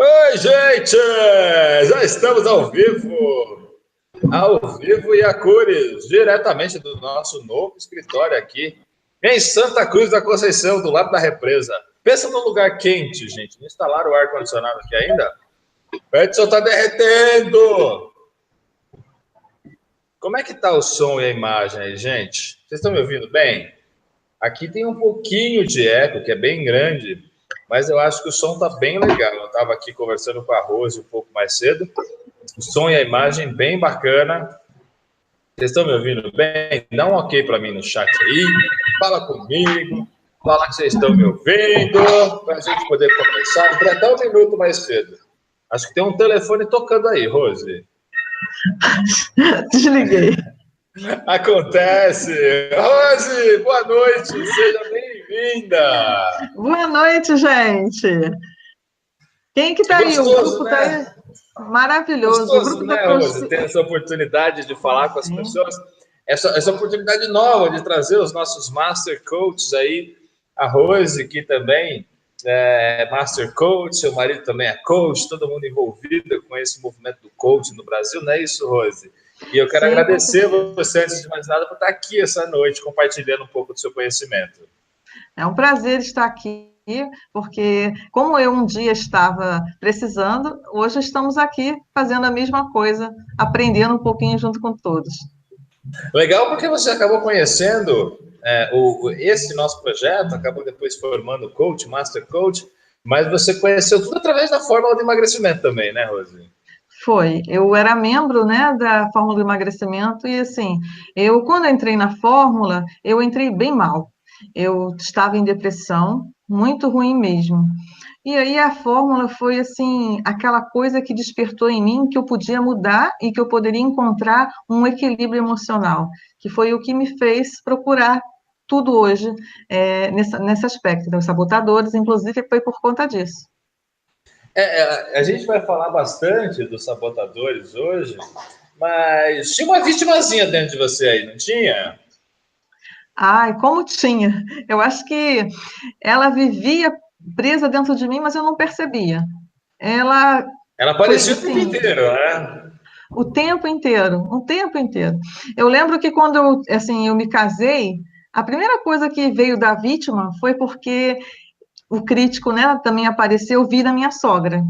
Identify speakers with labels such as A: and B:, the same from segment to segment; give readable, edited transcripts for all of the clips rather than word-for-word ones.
A: Oi, gente! Já estamos ao vivo e a cores, diretamente do nosso novo escritório aqui, em Santa Cruz da Conceição, do lado da represa. Pensa num lugar quente, gente. Não instalaram o ar-condicionado aqui ainda? O Edson tá derretendo! Como é que tá o som e a imagem aí, gente? Vocês estão me ouvindo bem? Aqui tem um pouquinho de eco, que é bem grande, mas eu acho que o som tá bem legal. Eu estava aqui conversando com a Rose um pouco mais cedo. O som e a imagem bem bacana. Vocês estão me ouvindo bem? Dá um ok para mim no chat aí. Fala comigo. Fala que vocês estão me ouvindo. Para a gente poder começar. Até um minuto mais cedo. Acho que tem um telefone tocando aí, Rose.
B: Desliguei.
A: Acontece. Rose, boa noite. Seja bem-vinda.
B: Boa noite, gente. Quem que tá aí? O grupo, né? Tá aí? Maravilhoso.
A: Gostoso,
B: o grupo
A: né, Rose, ter essa oportunidade de falar com as pessoas, essa oportunidade nova de trazer os nossos Master Coaches aí, a Rose, que também é Master Coach, seu marido também é coach, todo mundo envolvido com esse movimento do coaching no Brasil, não é isso, Rose? E eu quero agradecer você, antes de mais nada, por estar aqui essa noite, compartilhando um pouco do seu conhecimento.
B: É um prazer estar aqui, porque como eu um dia estava precisando, hoje estamos aqui fazendo a mesma coisa, aprendendo um pouquinho junto com todos.
A: Legal, porque você acabou conhecendo esse nosso projeto, acabou depois formando coach, master coach, mas você conheceu tudo através da fórmula de emagrecimento também, né, Rose?
B: Foi, eu era membro, né, da fórmula de emagrecimento e assim, quando entrei na fórmula, eu entrei bem mal. Eu estava em depressão, muito ruim mesmo. E aí a fórmula foi assim, aquela coisa que despertou em mim que eu podia mudar e que eu poderia encontrar um equilíbrio emocional, que foi o que me fez procurar tudo hoje nesse aspecto, dos sabotadores, inclusive foi por conta disso.
A: A gente vai falar bastante dos sabotadores hoje, mas tinha uma vitimazinha dentro de você aí, não tinha?
B: Ai, como tinha. Eu acho que ela vivia presa dentro de mim, mas eu não percebia. Ela
A: aparecia
B: foi,
A: o tempo
B: assim,
A: inteiro, né?
B: o tempo inteiro. Eu lembro que quando eu me casei, a primeira coisa que veio da vítima foi porque o crítico, né, também apareceu, vi da minha sogra.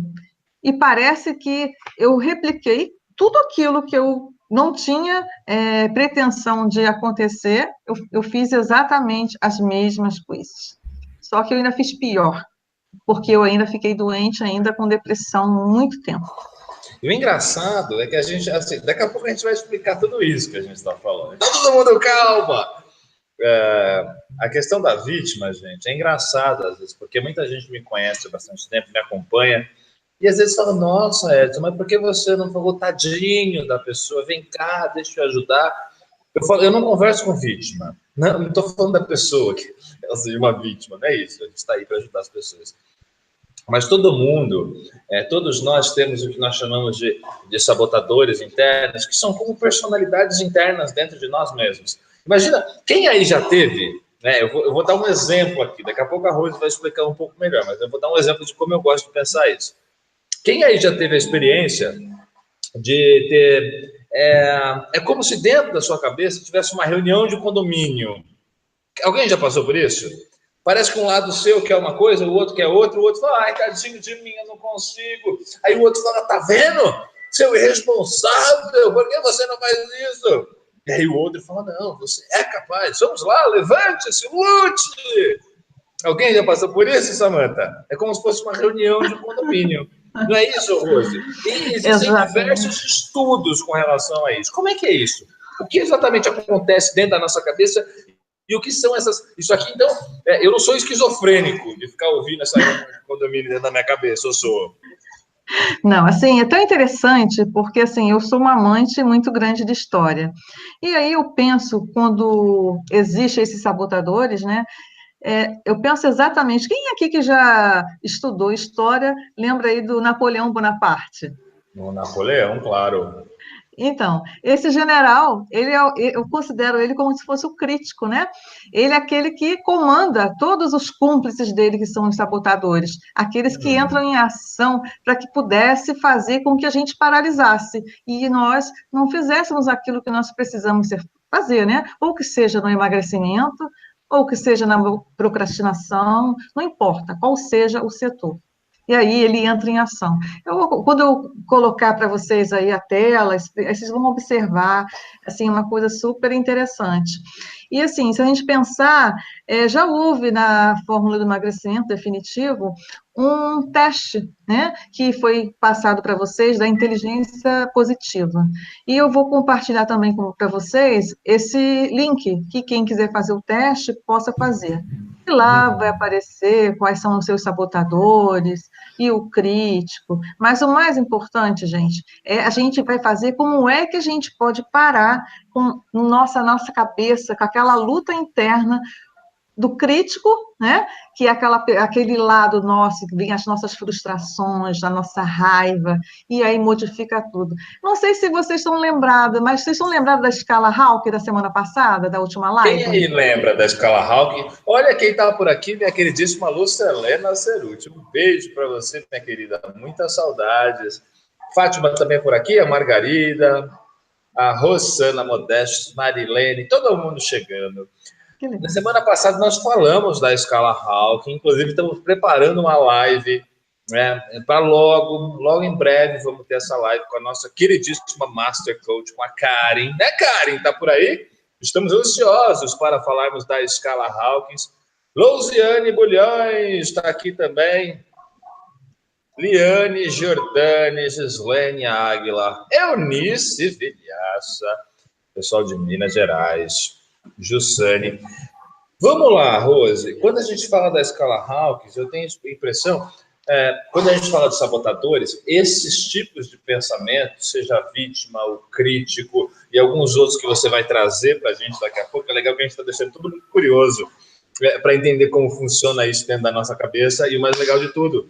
B: E parece que eu repliquei tudo aquilo que eu não tinha pretensão de acontecer, eu fiz exatamente as mesmas coisas. Só que eu ainda fiz pior, porque eu ainda fiquei doente, ainda com depressão, muito tempo.
A: E o engraçado é que a gente, assim, daqui a pouco a gente vai explicar tudo isso que a gente está falando. Então, todo mundo calma! A questão da vítima, gente, é engraçado às vezes, porque muita gente me conhece há bastante tempo, me acompanha, e às vezes fala, nossa, Edson, mas por que você não falou tadinho da pessoa? Vem cá, deixa eu ajudar. Eu não converso com vítima. Não estou falando da pessoa que ela seja uma vítima, não é isso. A gente está aí para ajudar as pessoas. Mas todo mundo, todos nós temos o que nós chamamos de sabotadores internos, que são como personalidades internas dentro de nós mesmos. Imagina, quem aí já teve, né? Eu vou dar um exemplo aqui, daqui a pouco a Rose vai explicar um pouco melhor, mas eu vou dar um exemplo de como eu gosto de pensar isso. Quem aí já teve a experiência de ter... É como se dentro da sua cabeça tivesse uma reunião de condomínio. Alguém já passou por isso? Parece que um lado seu quer uma coisa, o outro quer outra, o outro fala, ai, tadinho de mim, eu não consigo. Aí o outro fala, tá vendo? Seu irresponsável, por que você não faz isso? E aí o outro fala, não, você é capaz, vamos lá, levante-se, lute. Alguém já passou por isso, Samantha? É como se fosse uma reunião de condomínio. Não é isso, Rose? E existem diversos estudos com relação a isso. Como é que é isso? O que exatamente acontece dentro da nossa cabeça e o que são essas... Isso aqui, então, eu não sou esquizofrênico de ficar ouvindo essa reunião de condomínio dentro da minha cabeça, eu sou.
B: Não, assim, é tão interessante, porque, assim, eu sou uma amante muito grande de história. E aí eu penso, quando existem esses sabotadores, né, eu penso exatamente, quem aqui que já estudou história, lembra aí do Napoleão Bonaparte?
A: No Napoleão, claro.
B: Então, esse general, eu considero ele como se fosse o crítico, né? Ele é aquele que comanda todos os cúmplices dele, que são os sabotadores, aqueles que entram em ação para que pudesse fazer com que a gente paralisasse e nós não fizéssemos aquilo que nós precisamos fazer, né? Ou que seja no emagrecimento, ou que seja na procrastinação, não importa qual seja o setor. E aí ele entra em ação. Quando eu colocar para vocês aí a tela, vocês vão observar, assim, uma coisa super interessante. E, assim, se a gente pensar, já houve na fórmula do emagrecimento definitivo um teste, né, que foi passado para vocês da inteligência positiva. E eu vou compartilhar também para vocês esse link, que quem quiser fazer o teste possa fazer. E lá vai aparecer quais são os seus sabotadores e o crítico. Mas o mais importante, gente, a gente vai fazer como é que a gente pode parar com nossa cabeça, com aquela luta interna do crítico, né? Que é aquele lado nosso, que vem as nossas frustrações, a nossa raiva, e aí modifica tudo. Não sei se vocês estão lembrados, mas vocês estão lembrados da escala Hawke da semana passada, da última
A: Quem
B: live?
A: aí lembra da escala Hawking? Olha quem está por aqui, minha queridíssima Lucilena Ceruti. Um beijo para você, minha querida. Muitas saudades. Fátima também por aqui, a Margarida, a Rosana Modesto, Marilene, todo mundo chegando. Na semana passada nós falamos da escala Hawking, inclusive estamos preparando uma live, né, para logo em breve vamos ter essa live com a nossa queridíssima Master Coach, com a Karen. Né, Karen? Tá por aí? Estamos ansiosos para falarmos da escala Hawkins. Lousiane Bulhões está aqui também. Liane Jordani, Gislene Águila, Eunice Vilhaça, pessoal de Minas Gerais, Jussane. Vamos lá, Rose. Quando a gente fala da escala Hawkins, eu tenho a impressão, quando a gente fala de sabotadores, esses tipos de pensamento, seja a vítima, o crítico e alguns outros que você vai trazer para a gente daqui a pouco, é legal que a gente está deixando tudo muito curioso para entender como funciona isso dentro da nossa cabeça. E o mais legal de tudo,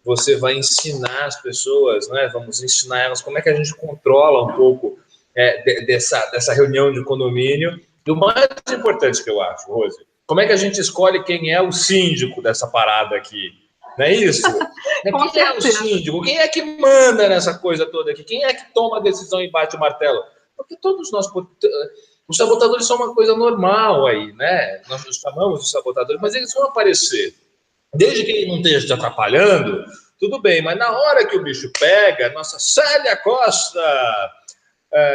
A: você vai ensinar as pessoas, né? Vamos ensinar elas como é que a gente controla um pouco dessa reunião de condomínio. E o mais importante que eu acho, Rose, como é que a gente escolhe quem é o síndico dessa parada aqui? Não é isso? Quem é o síndico? Quem é que manda nessa coisa toda aqui? Quem é que toma a decisão e bate o martelo? Porque todos nós... Os sabotadores são uma coisa normal aí, né? Nós os chamamos de sabotadores, mas eles vão aparecer. Desde que ele não esteja te atrapalhando, tudo bem. Mas na hora que o bicho pega, nossa Célia Costa,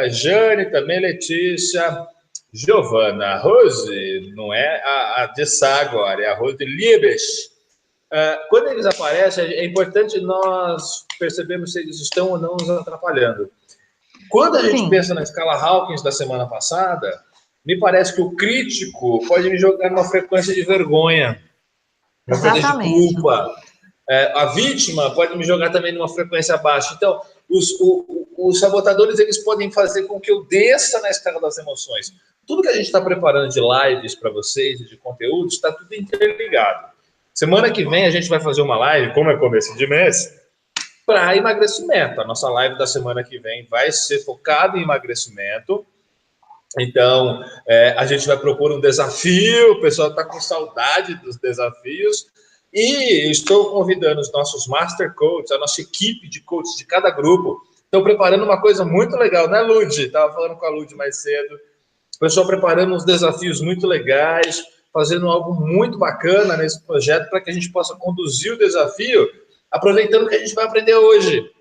A: Jane também, Letícia, Giovana, Rose, não é a de Sá agora, é a Rose de Liebes. Quando eles aparecem, é importante nós percebermos se eles estão ou não nos atrapalhando. Quando a gente pensa na escala Hawkins da semana passada, me parece que o crítico pode me jogar numa frequência de vergonha, uma frequência de culpa. A vítima pode me jogar também numa frequência baixa. Então, os sabotadores, eles podem fazer com que eu desça na escala das emoções. Tudo que a gente está preparando de lives para vocês e de conteúdos, está tudo interligado. Semana que vem a gente vai fazer uma live, como é começo de mês, para emagrecimento. A nossa live da semana que vem vai ser focada em emagrecimento. Então, a gente vai propor um desafio, o pessoal está com saudade dos desafios, e estou convidando os nossos Master Coaches, a nossa equipe de coaches de cada grupo. Estão preparando uma coisa muito legal, né, Lud? Estava falando com a Lud mais cedo. O pessoal preparando uns desafios muito legais, fazendo algo muito bacana nesse projeto para que a gente possa conduzir o desafio, aproveitando o que a gente vai aprender hoje.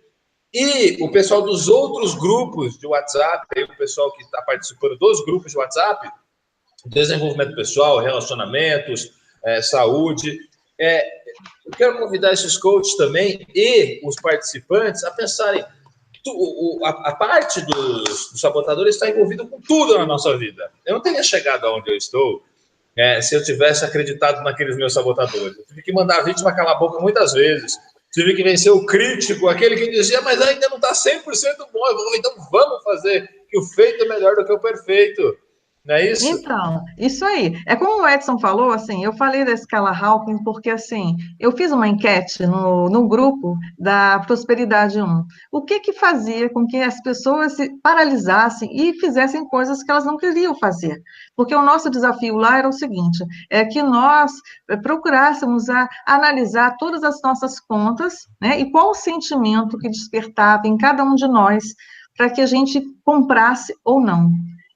A: E o pessoal dos outros grupos de WhatsApp, o pessoal que está participando dos grupos de WhatsApp, desenvolvimento pessoal, relacionamentos, saúde. Eu quero convidar esses coaches também e os participantes a pensarem, a parte dos sabotadores está envolvida com tudo na nossa vida. Eu não teria chegado aonde eu estou se eu tivesse acreditado naqueles meus sabotadores. Eu tive que mandar a vítima calar a boca muitas vezes. Tive que vencer o crítico, aquele que dizia, mas ainda não está 100% bom. Então vamos fazer, que o feito é melhor do que o perfeito. Não é isso?
B: Então, isso aí. É como o Edson falou, assim, eu falei da escala Hawkins porque, assim, eu fiz uma enquete no grupo da Prosperidade 1. O que que fazia com que as pessoas se paralisassem e fizessem coisas que elas não queriam fazer? Porque o nosso desafio lá era o seguinte, é que nós procurássemos analisar todas as nossas contas, né, e qual o sentimento que despertava em cada um de nós para que a gente comprasse ou não.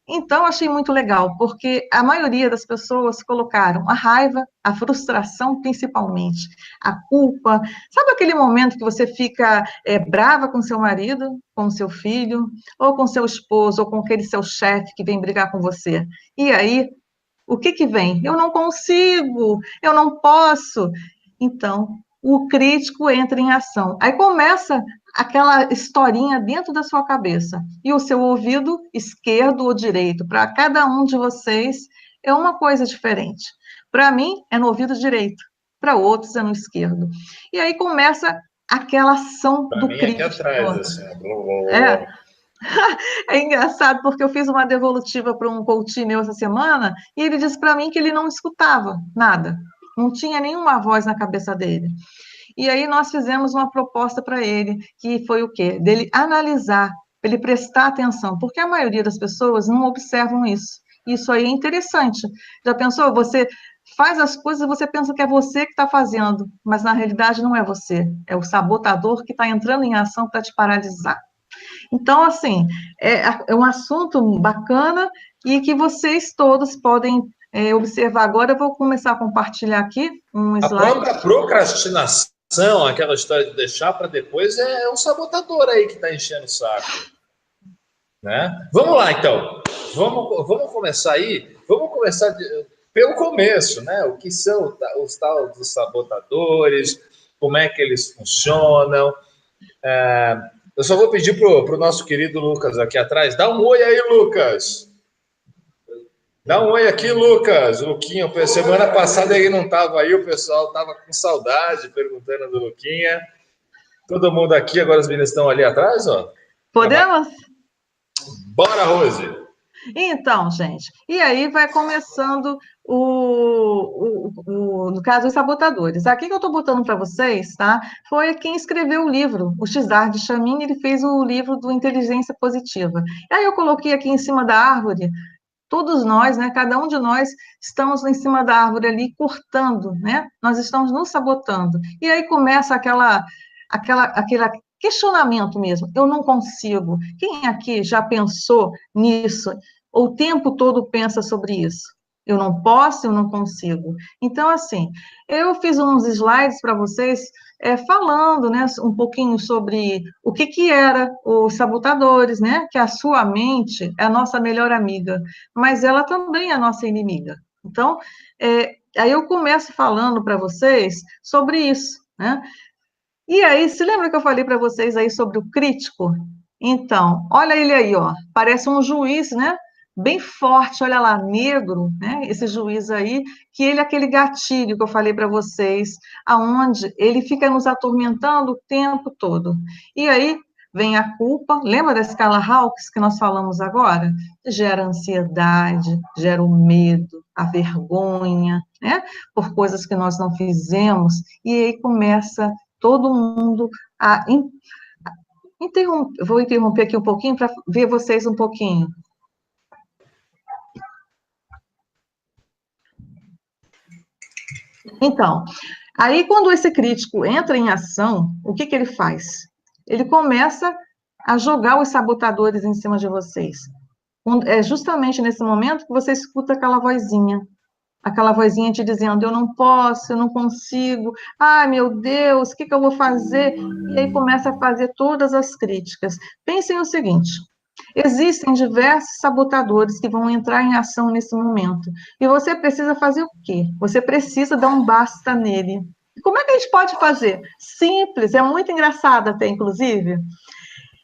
B: Então, achei muito legal, porque a maioria das pessoas colocaram a raiva, a frustração, principalmente, a culpa. Sabe aquele momento que você fica brava com seu marido, com seu filho, ou com seu esposo, ou com aquele seu chefe que vem brigar com você? E aí, o que que vem? Eu não consigo, eu não posso. Então, o crítico entra em ação. Aí começa aquela historinha dentro da sua cabeça. E o seu ouvido esquerdo ou direito, para cada um de vocês, é uma coisa diferente. Para mim, é no ouvido direito, para outros é no esquerdo. E aí começa aquela ação
A: Para
B: do
A: mim, aqui
B: crítico
A: atrás,
B: toda.
A: assim.
B: É, é engraçado porque eu fiz uma devolutiva para um coach meu essa semana e ele disse para mim que ele não escutava nada, não tinha nenhuma voz na cabeça dele. E aí nós fizemos uma proposta para ele, que foi o quê? Dele analisar, para ele prestar atenção, porque a maioria das pessoas não observam isso. Isso aí é interessante. Já pensou? Você faz as coisas e você pensa que é você que está fazendo, mas na realidade não é você, é o sabotador que está entrando em ação para te paralisar. Então, assim, é um assunto bacana e que vocês todos podem observar. Agora eu vou começar a compartilhar aqui um
A: A
B: slide.
A: própria procrastinação, aquela história de deixar para depois, é um sabotador aí que está enchendo o saco. Né? Vamos lá, então. Vamos começar aí. Vamos começar pelo começo, né? O que são os tal dos sabotadores, como é que eles funcionam. Eu só vou pedir pro nosso querido Lucas aqui atrás. Dá um oi aí, Lucas. Dá um oi aqui, Lucas. Luquinha, semana passada ele não estava aí, o pessoal estava com saudade perguntando do Luquinha. Todo mundo aqui, agora os meninos estão ali atrás, ó.
B: Podemos?
A: Bora, Rose.
B: Então, gente, e aí vai começando no caso, os sabotadores. Aqui que eu estou botando para vocês, tá? Foi quem escreveu o livro, o Xar de Chamin, ele fez o livro do Inteligência Positiva. E aí eu coloquei aqui em cima da árvore, todos nós, né, cada um de nós, estamos em cima da árvore ali, cortando, né? Nós estamos nos sabotando. E aí começa aquele questionamento mesmo. Eu não consigo. Quem aqui já pensou nisso? Ou o tempo todo pensa sobre isso? Eu não posso, eu não consigo. Então, assim, eu fiz uns slides para vocês falando, né, um pouquinho sobre o que era os sabotadores, né, que a sua mente é a nossa melhor amiga, mas ela também é a nossa inimiga. Então, aí eu começo falando para vocês sobre isso, né? E aí, se lembra que eu falei para vocês aí sobre o crítico? Então, olha ele aí, ó, parece um juiz, né? Bem forte, olha lá, negro, né? Esse juiz aí, que ele é aquele gatilho que eu falei para vocês, aonde ele fica nos atormentando o tempo todo. E aí vem a culpa, lembra da escala Hawkins que nós falamos agora? Gera ansiedade, gera o medo, a vergonha, né? Por coisas que nós não fizemos, e aí começa todo mundo a interromper. Vou interromper aqui um pouquinho para ver vocês um pouquinho. Então, aí quando esse crítico entra em ação, o que que ele faz? Ele começa a jogar os sabotadores em cima de vocês. É justamente nesse momento que você escuta aquela vozinha te dizendo, eu não posso, eu não consigo, ai meu Deus, o que que eu vou fazer? E aí começa a fazer todas as críticas. Pensem o seguinte, existem diversos sabotadores que vão entrar em ação nesse momento. E você precisa fazer o quê? Você precisa dar um basta nele. Como é que a gente pode fazer? Simples, é muito engraçado até, inclusive.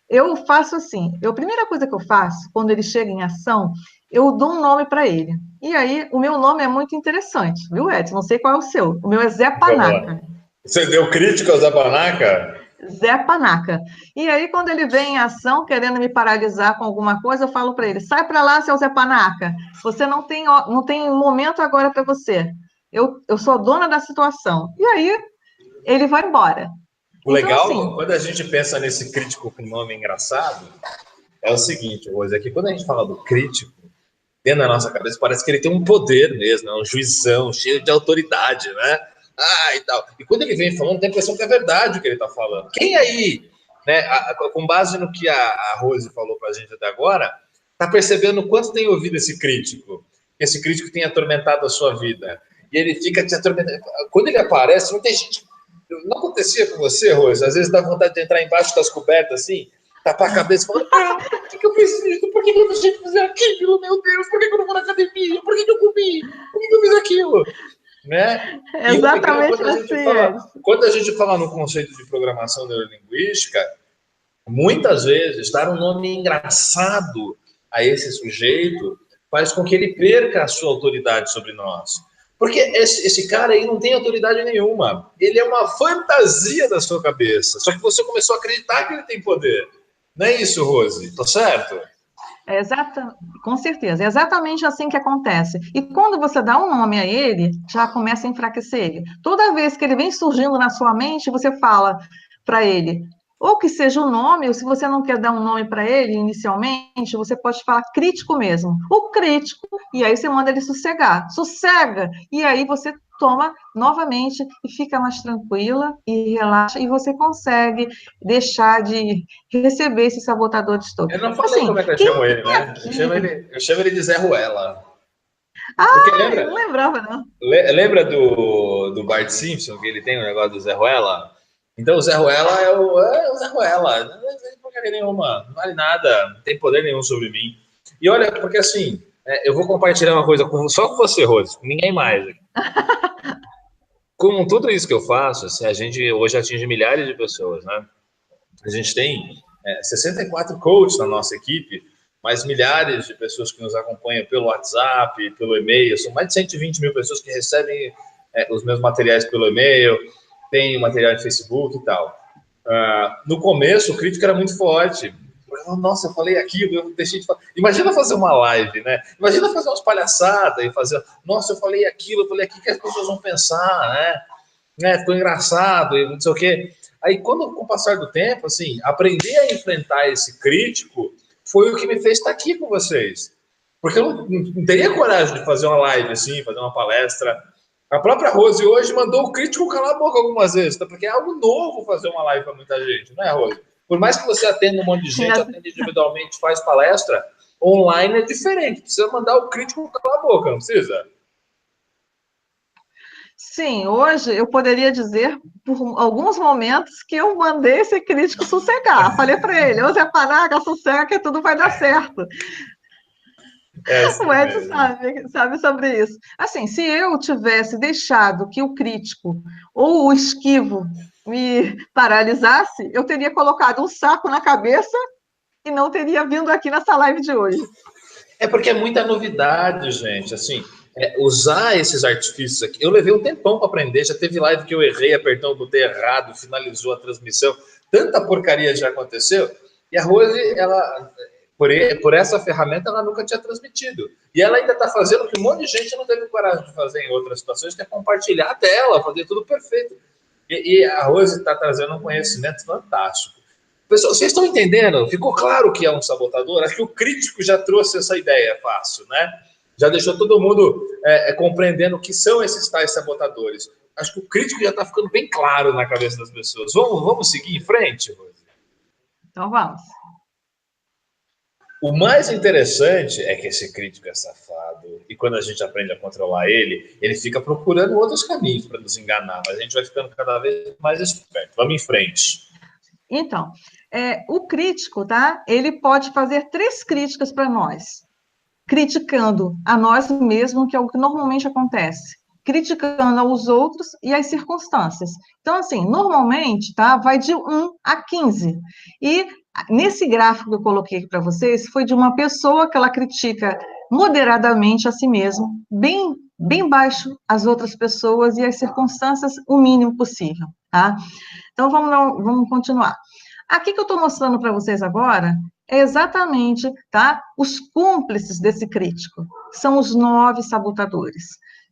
B: Eu faço assim, a primeira coisa que eu faço, quando ele chega em ação, eu dou um nome para ele. E aí, o meu nome é muito interessante, viu, Edson? Não sei qual é o seu. O meu é Zé Panaca.
A: Você deu crítica ao Zé Panaca?
B: Zé Panaca. E aí, quando ele vem em ação, querendo me paralisar com alguma coisa, eu falo para ele, sai para lá, seu Zé Panaca, você não tem momento agora para você. Eu sou dona da situação. E aí, ele vai embora.
A: O
B: Então,
A: legal,
B: assim,
A: quando a gente pensa nesse crítico com nome engraçado, é o seguinte, Rose, é que quando a gente fala do crítico, dentro da nossa cabeça parece que ele tem um poder mesmo, é um juizão, cheio de autoridade, né? Ah, e tal. E quando ele vem falando, tem a impressão que é verdade o que ele está falando. Quem aí, né, com base no que a Rose falou para a gente até agora, está percebendo o quanto tem ouvido esse crítico? Que esse crítico tem atormentado a sua vida. E ele fica te atormentando. Quando ele aparece, não tem gente. Não acontecia com você, Rose? Às vezes dá vontade de entrar embaixo das cobertas assim, tapar a cabeça e falar: ah, por que eu preciso? Por que eu deixei de fazer aquilo? Meu Deus, por que eu não vou na academia? Por que eu comi? Por que eu fiz aquilo? Né?
B: é
A: E o legal,
B: exatamente assim, Edson.
A: quando a gente fala no conceito de programação neurolinguística, muitas vezes dar um nome engraçado a esse sujeito faz com que ele perca a sua autoridade sobre nós. Porque esse cara aí não tem autoridade nenhuma. Ele é uma fantasia da sua cabeça. Só que você começou a acreditar que ele tem poder. Não é isso, Rose? Tá certo?
B: É com certeza, é exatamente assim que acontece. E quando você dá um nome a ele, já começa a enfraquecer ele. Toda vez que ele vem surgindo na sua mente, você fala para ele, ou que seja o nome, ou se você não quer dar um nome para ele inicialmente, você pode falar crítico mesmo. O crítico, e aí você manda ele sossegar. Sossega! E aí você toma novamente e fica mais tranquila e relaxa, e você consegue deixar de receber esses sabotadores todos.
A: Eu não falei
B: Assim,
A: como é que eu
B: quem
A: chamo ele, né?
B: aqui...
A: Eu chamo ele de Zé Ruela. Porque
B: Ah, eu
A: lembra,
B: não lembrava, não.
A: lembra do Bart Simpson, que ele tem o negócio do Zé Ruela? Então o Zé Ruela é o Zé Ruela. Não tem porcaria nenhuma, não vale nada, não tem poder nenhum sobre mim. E olha, porque assim, eu vou compartilhar uma coisa só com você, Rose, com ninguém mais. Com tudo isso que eu faço, assim, a gente hoje atinge milhares de pessoas, né? A gente tem 64 coaches na nossa equipe, mais milhares de pessoas que nos acompanham pelo WhatsApp, pelo e-mail. São mais de 120 mil pessoas que recebem os meus materiais pelo e-mail, tem o material de Facebook e tal. No começo, o crítico era muito forte. Nossa, eu falei aquilo, eu deixei de falar. Imagina fazer uma live, né? Imagina fazer umas palhaçadas e fazer. Nossa, eu falei aquilo, eu falei aqui que as pessoas vão pensar, né? Ficou engraçado e não sei o quê. Aí, quando, com o passar do tempo, assim, aprender a enfrentar esse crítico foi o que me fez estar aqui com vocês. Porque eu não teria coragem de fazer uma live assim, fazer uma palestra. A própria Rose hoje mandou o crítico calar a boca algumas vezes, tá? Porque é algo novo fazer uma live para muita gente, não é, Rose? Por mais que você atenda um monte de gente, atende individualmente, faz palestra, online é diferente. Precisa mandar o crítico calar a boca, não precisa?
B: Sim, hoje eu poderia dizer, por alguns momentos, que eu mandei esse crítico sossegar. Falei para ele, ô Zé Panaca, sossega que tudo vai dar certo.
A: É
B: O
A: assim
B: Edson
A: mesmo.
B: sabe sobre isso. Assim, se eu tivesse deixado que o crítico ou o esquivo me paralisasse, eu teria colocado um saco na cabeça e não teria vindo aqui nessa live de hoje.
A: É porque é muita novidade, gente. Assim, usar esses artifícios aqui. Eu levei um tempão para aprender. Já teve live que eu errei, apertando o botão errado, finalizou a transmissão. Tanta porcaria já aconteceu. E a Rose, ela, por essa ferramenta, ela nunca tinha transmitido. E ela ainda está fazendo o que um monte de gente não teve coragem de fazer em outras situações, que é compartilhar a tela, fazer tudo perfeito. E a Rose está trazendo um conhecimento fantástico. Pessoal, vocês estão entendendo? Ficou claro que é um sabotador? Acho que o crítico já trouxe essa ideia fácil, né? Já deixou todo mundo compreendendo o que são esses tais sabotadores. Acho que o crítico já está ficando bem claro na cabeça das pessoas. Vamos seguir em frente, Rose?
B: Então vamos.
A: O mais interessante é que esse crítico é safado e quando a gente aprende a controlar ele, ele fica procurando outros caminhos para nos enganar, mas a gente vai ficando cada vez mais esperto. Vamos em frente.
B: Então, o crítico, tá? Ele pode fazer 3 críticas para nós. Criticando a nós mesmos, que é o que normalmente acontece. Criticando aos outros e as circunstâncias. Então, assim, normalmente, tá? Vai de 1 a 15. E nesse gráfico que eu coloquei aqui para vocês, foi de uma pessoa que ela critica moderadamente a si mesma, bem baixo as outras pessoas e as circunstâncias o mínimo possível. tá? Então, vamos continuar. Aqui que eu estou mostrando para vocês agora é exatamente, tá, os cúmplices desse crítico. São os 9 sabotadores.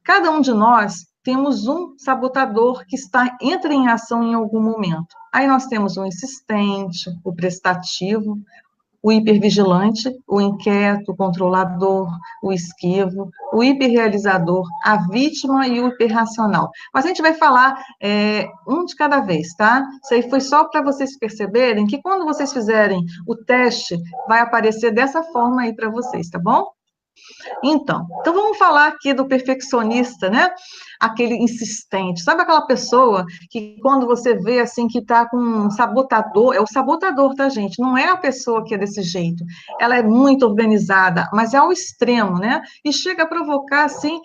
B: Cada um de nós temos um sabotador que entra em ação em algum momento. Aí nós temos o insistente, o prestativo, o hipervigilante, o inquieto, o controlador, o esquivo, o hiperrealizador, a vítima e o hiperracional. Mas a gente vai falar um de cada vez, tá? Isso aí foi só para vocês perceberem que quando vocês fizerem o teste, vai aparecer dessa forma aí para vocês, tá bom? Então vamos falar aqui do perfeccionista, né? Aquele insistente. Sabe aquela pessoa que quando você vê assim que está com um sabotador, é o sabotador, tá, gente? Não é a pessoa que é desse jeito. Ela é muito organizada, mas é ao extremo, né? E chega a provocar assim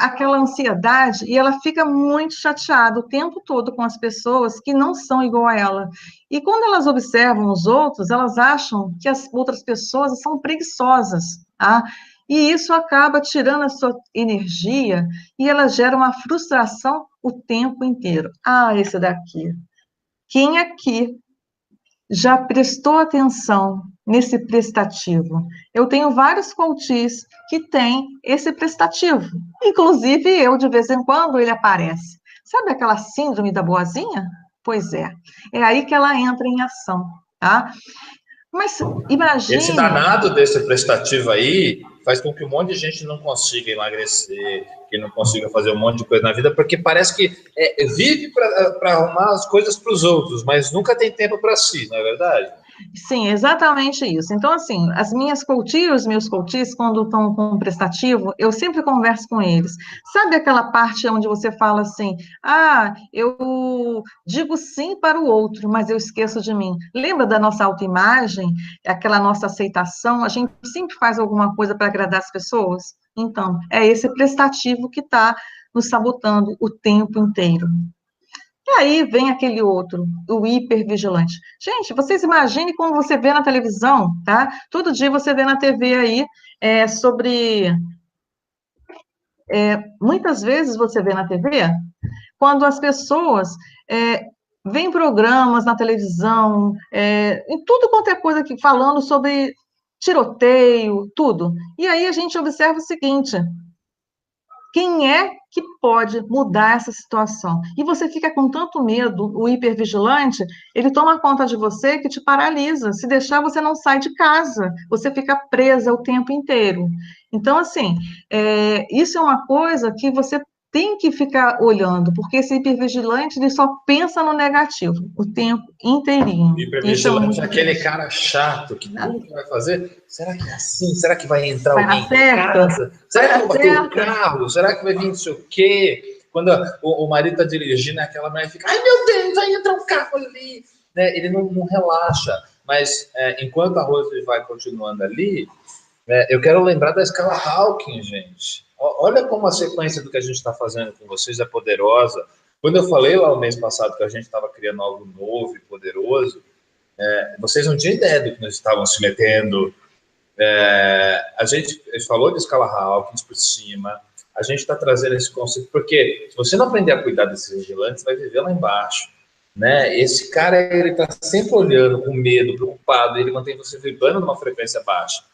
B: aquela ansiedade e ela fica muito chateada o tempo todo com as pessoas que não são igual a ela. E quando elas observam os outros, elas acham que as outras pessoas são preguiçosas, tá? E isso acaba tirando a sua energia e ela gera uma frustração o tempo inteiro. Ah, esse daqui. Quem aqui já prestou atenção nesse prestativo? Eu tenho vários coaches que têm esse prestativo. Inclusive, eu, de vez em quando, ele aparece. Sabe aquela síndrome da boazinha? Pois é. É aí que ela entra em ação, tá? Mas
A: Esse
B: imagine...
A: danado desse prestativo aí faz com que um monte de gente não consiga emagrecer, que não consiga fazer um monte de coisa na vida, porque parece que vive para arrumar as coisas para os outros, mas nunca tem tempo para si, não é verdade?
B: Sim, exatamente isso. Então, assim, as minhas coaches, os meus coaches, quando estão com um prestativo, eu sempre converso com eles. Sabe aquela parte onde você fala assim, eu digo sim para o outro, mas eu esqueço de mim. Lembra da nossa autoimagem, aquela nossa aceitação? A gente sempre faz alguma coisa para agradar as pessoas? Então, é esse prestativo que está nos sabotando o tempo inteiro. E aí vem aquele outro, o hipervigilante. Gente, vocês imaginem como você vê na televisão, tá? Todo dia você vê na TV aí sobre... muitas vezes você vê na TV quando as pessoas veem programas na televisão, em tudo quanto é coisa que falando sobre tiroteio, tudo. E aí a gente observa o seguinte: quem é que pode mudar essa situação? E você fica com tanto medo, o hipervigilante, ele toma conta de você que te paralisa. Se deixar, você não sai de casa, você fica presa o tempo inteiro. Então, assim, isso é uma coisa que você tem que ficar olhando, porque esse hipervigilante, ele só pensa no negativo o tempo inteirinho.
A: O hipervigilante é aquele cara chato que tudo que vai fazer, será que é assim? Será que vai entrar alguém em casa? Será que eu vou bater o carro? Será que vai vir não sei o quê? Quando o marido está dirigindo, aquela mulher fica, ai meu Deus, vai entrar um carro ali. Né? Ele não relaxa. Mas enquanto a Rose vai continuando ali, eu quero lembrar da escala Hawking, gente. Olha como a sequência do que a gente está fazendo com vocês é poderosa. Quando eu falei lá o mês passado que a gente estava criando algo novo e poderoso, vocês não tinham ideia do que nós estávamos se metendo. A gente falou de escala Hawkins por cima, a gente está trazendo esse conceito, porque se você não aprender a cuidar desses vigilantes, vai viver lá embaixo. Né? Esse cara, ele está sempre olhando com medo, preocupado, ele mantém você vibrando numa frequência baixa.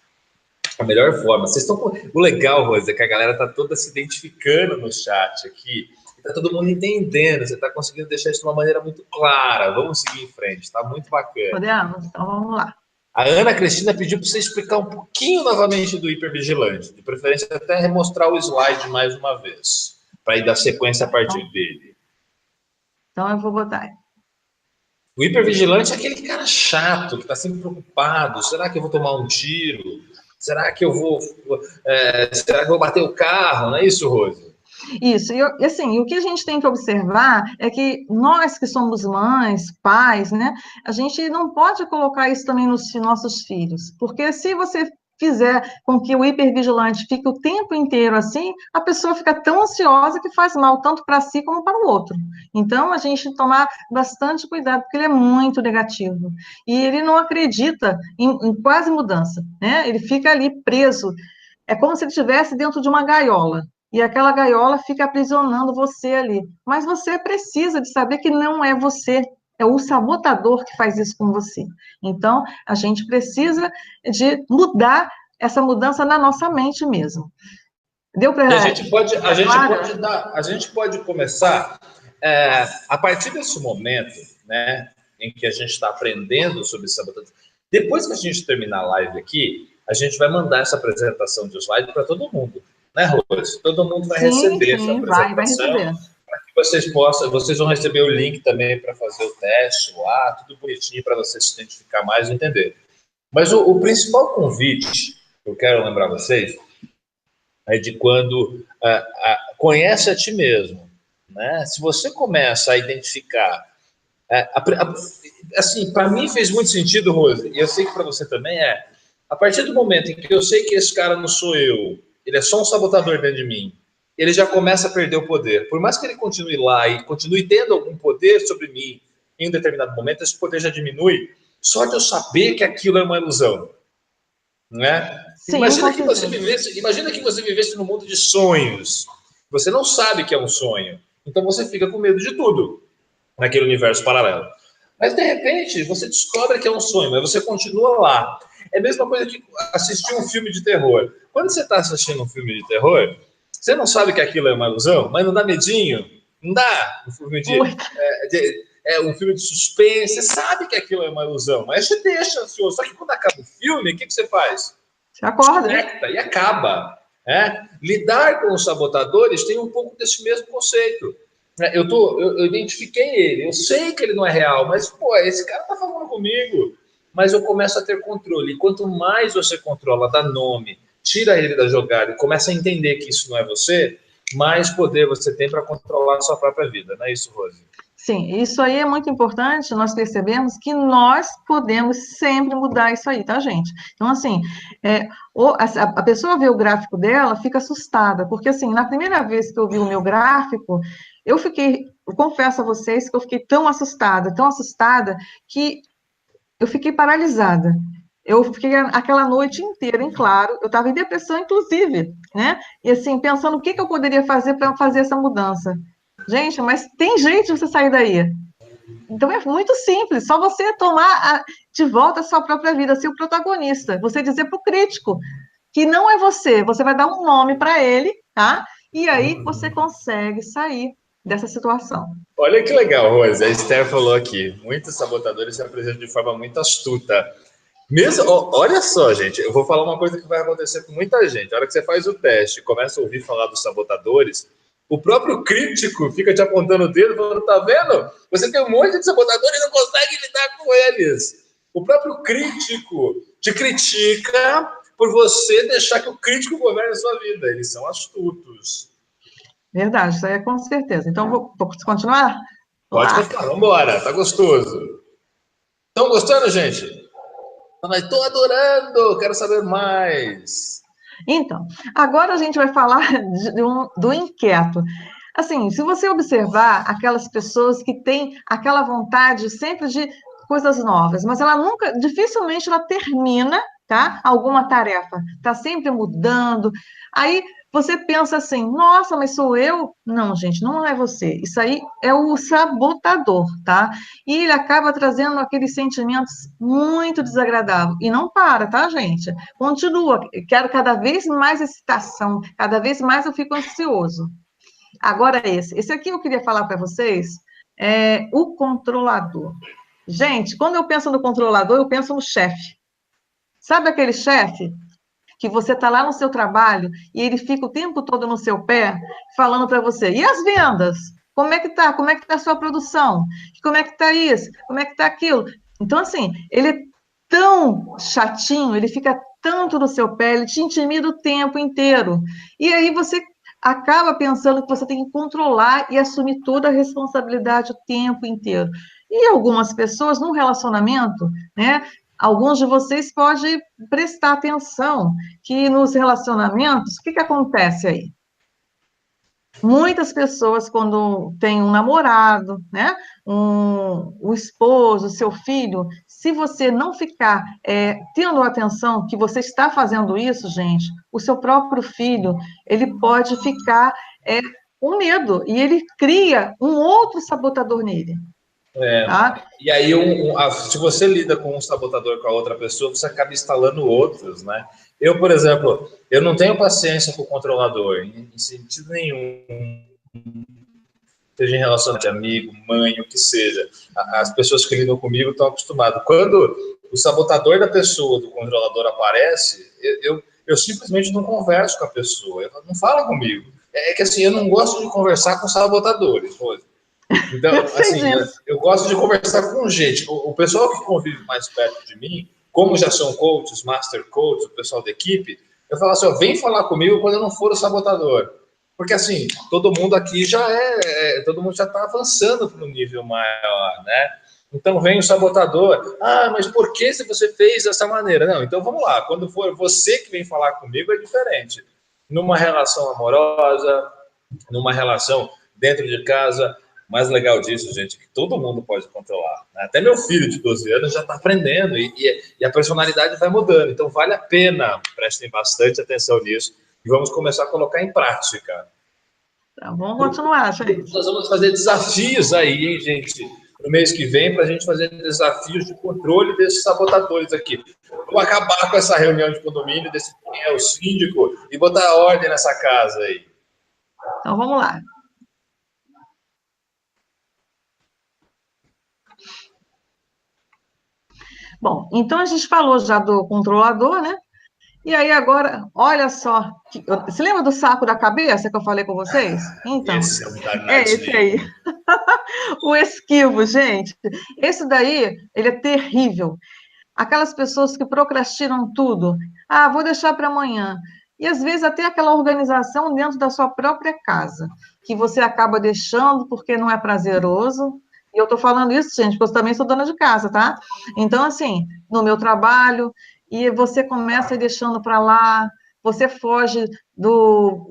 A: A melhor forma. Vocês estão o legal, Rose, é que a galera está toda se identificando no chat aqui. Está todo mundo entendendo. Você está conseguindo deixar isso de uma maneira muito clara. Vamos seguir em frente. Está muito bacana.
B: Podemos? Então vamos lá.
A: A Ana Cristina pediu para você explicar um pouquinho novamente do hipervigilante. De preferência, até remostrar o slide mais uma vez. Para ir dar sequência a partir dele.
B: Então eu vou botar.
A: O hipervigilante é aquele cara chato que está sempre preocupado. Será que eu vou tomar um tiro? Será que eu vou bater o carro? Não é isso, Rose?
B: Isso, e assim, o que a gente tem que observar é que nós que somos mães, pais, né, a gente não pode colocar isso também nos nossos filhos, porque se você fizer com que o hipervigilante fique o tempo inteiro assim, a pessoa fica tão ansiosa que faz mal tanto para si como para o outro. Então, a gente tem que tomar bastante cuidado, porque ele é muito negativo. E ele não acredita em quase mudança, né? Ele fica ali preso. É como se ele estivesse dentro de uma gaiola. e aquela gaiola fica aprisionando você ali. Mas você precisa de saber que não é você, é o sabotador que faz isso com você. Então, a gente precisa de mudar essa mudança na nossa mente mesmo. Deu para...
A: E a gente pode começar a partir desse momento, né, em que a gente está aprendendo sobre sabotagem. Depois que a gente terminar a live aqui, a gente vai mandar essa apresentação de slide para todo mundo, né, Rose? Todo mundo vai receber essa apresentação.
B: Vai receber.
A: Para que vocês vão receber o link também para fazer o teste lá, tudo bonitinho para vocês se identificar mais e entender. Mas o principal convite que eu quero lembrar vocês é de quando conhece a ti mesmo, né? Se você começa a identificar, assim, para mim fez muito sentido, Rose, e eu sei que para você também a partir do momento em que eu sei que esse cara não sou eu, ele é só um sabotador dentro de mim, ele já começa a perder o poder. Por mais que ele continue lá e continue tendo algum poder sobre mim em um determinado momento, esse poder já diminui só de eu saber que aquilo é uma ilusão, né?
B: Sim,
A: imagina que você vivesse num mundo de sonhos. Você não sabe que é um sonho, então você fica com medo de tudo naquele universo paralelo. Mas de repente você descobre que é um sonho, mas você continua lá. É a mesma coisa que assistir um filme de terror. Quando você está assistindo um filme de terror, você não sabe que aquilo é uma ilusão, mas não dá medinho? Não dá? Um filme um filme de suspense, você sabe que aquilo é uma ilusão, mas te deixa ansioso. Só que quando acaba o filme, o que você faz?
B: Você acorda.
A: Desconecta e acaba. Lidar com os sabotadores tem um pouco desse mesmo conceito. Eu identifiquei ele, eu sei que ele não é real, mas, pô, esse cara tá falando comigo. Mas eu começo a ter controle. E quanto mais você controla, dá nome, tira ele da jogada e começa a entender que isso não é você, mais poder você tem para controlar a sua própria vida. Não é isso, Rose?
B: Sim, isso aí é muito importante, nós percebemos que nós podemos sempre mudar isso aí, tá, gente? Então, assim, a pessoa vê o gráfico dela, fica assustada, porque, assim, na primeira vez que eu vi o meu gráfico, eu confesso a vocês que eu fiquei tão assustada, que eu fiquei paralisada. Eu fiquei aquela noite inteira em claro, eu estava em depressão, inclusive, né? E, assim, pensando o que eu poderia fazer para fazer essa mudança. Gente, mas tem jeito de você sair daí. Então é muito simples, só você tomar de volta a sua própria vida, ser o protagonista. Você dizer para o crítico que não é você, você vai dar um nome para ele, tá? E aí você consegue sair dessa situação.
A: Olha que legal, Rose. A Esther falou aqui, muitos sabotadores se apresentam de forma muito astuta. Olha só, gente, eu vou falar uma coisa que vai acontecer com muita gente. A hora que você faz o teste e começa a ouvir falar dos sabotadores, o próprio crítico fica te apontando o dedo, falando, tá vendo? Você tem um monte de sabotadores e não consegue lidar com eles. O próprio crítico te critica por você deixar que o crítico governe a sua vida. Eles são astutos.
B: Verdade, isso aí é com certeza. Então, vou continuar?
A: Pode continuar, vamos embora, tá gostoso. Estão gostando, gente? Estou adorando, quero saber mais.
B: Então, agora a gente vai falar do inquieto. Assim, se você observar aquelas pessoas que têm aquela vontade sempre de coisas novas, mas dificilmente ela termina, tá? Alguma tarefa, tá sempre mudando. Aí você pensa assim, nossa, mas sou eu? Não, gente, não é você. Isso aí é o sabotador, tá? E ele acaba trazendo aqueles sentimentos muito desagradáveis. E não para, tá, gente? Continua. Quero cada vez mais excitação, cada vez mais eu fico ansioso. Agora esse aqui eu queria falar para vocês, é o controlador. Gente, quando eu penso no controlador, eu penso no chefe. Sabe aquele chefe que você está lá no seu trabalho e ele fica o tempo todo no seu pé, falando para você, e as vendas? Como é que tá? Como é que tá a sua produção? Como é que tá isso? Como é que tá aquilo? Então, assim, ele é tão chatinho, ele fica tanto no seu pé, ele te intimida o tempo inteiro. E aí você acaba pensando que você tem que controlar e assumir toda a responsabilidade o tempo inteiro. E algumas pessoas, no relacionamento, né, alguns de vocês podem prestar atenção que nos relacionamentos, o que acontece aí? Muitas pessoas, quando tem um namorado, né, o esposo, seu filho, se você não ficar tendo atenção que você está fazendo isso, gente, o seu próprio filho, ele pode ficar com medo, e ele cria um outro sabotador nele, tá?
A: E aí, se você lida com um sabotador com a outra pessoa, você acaba instalando outros, né? Eu, por exemplo, eu não tenho paciência com o controlador, em sentido nenhum. Seja em relação de amigo, mãe, o que seja. As pessoas que lidam comigo estão acostumadas. Quando o sabotador da pessoa, do controlador, aparece, eu simplesmente não converso com a pessoa, não fala comigo. É que assim, eu não gosto de conversar com sabotadores, Rose. Então, assim, eu gosto de conversar com gente. O pessoal que convive mais perto de mim, como já são coaches, master coaches, o pessoal da equipe, eu falo assim, ó, vem falar comigo quando eu não for o sabotador. Porque, assim, todo mundo aqui todo mundo já está avançando para um nível maior, né? Então vem o sabotador, mas por que se você fez dessa maneira? Não, então vamos lá, quando for você que vem falar comigo é diferente. Numa relação amorosa, numa relação dentro de casa, o mais legal disso, gente, é que todo mundo pode controlar. Né? Até meu filho de 12 anos já está aprendendo e a personalidade vai mudando. Então vale a pena, prestem bastante atenção nisso e vamos começar a colocar em prática.
B: Então, vamos continuar, gente.
A: Nós vamos fazer desafios aí, hein, gente, no mês que vem, para a gente fazer desafios de controle desses sabotadores aqui. Vamos acabar com essa reunião de condomínio, decidir quem é o síndico e botar ordem nessa casa aí.
B: Então, vamos lá. Bom, então a gente falou já do controlador, né? E aí agora, olha só, você lembra do saco da cabeça que eu falei com vocês? Então,
A: esse é um danadinho.
B: esse aí. O esquivo, gente. Esse daí, ele é terrível. Aquelas pessoas que procrastinam tudo. Vou deixar para amanhã. E às vezes até aquela organização dentro da sua própria casa, que você acaba deixando porque não é prazeroso. E eu estou falando isso, gente, porque eu também sou dona de casa, tá? Então, assim, no meu trabalho, e você começa deixando para lá, você foge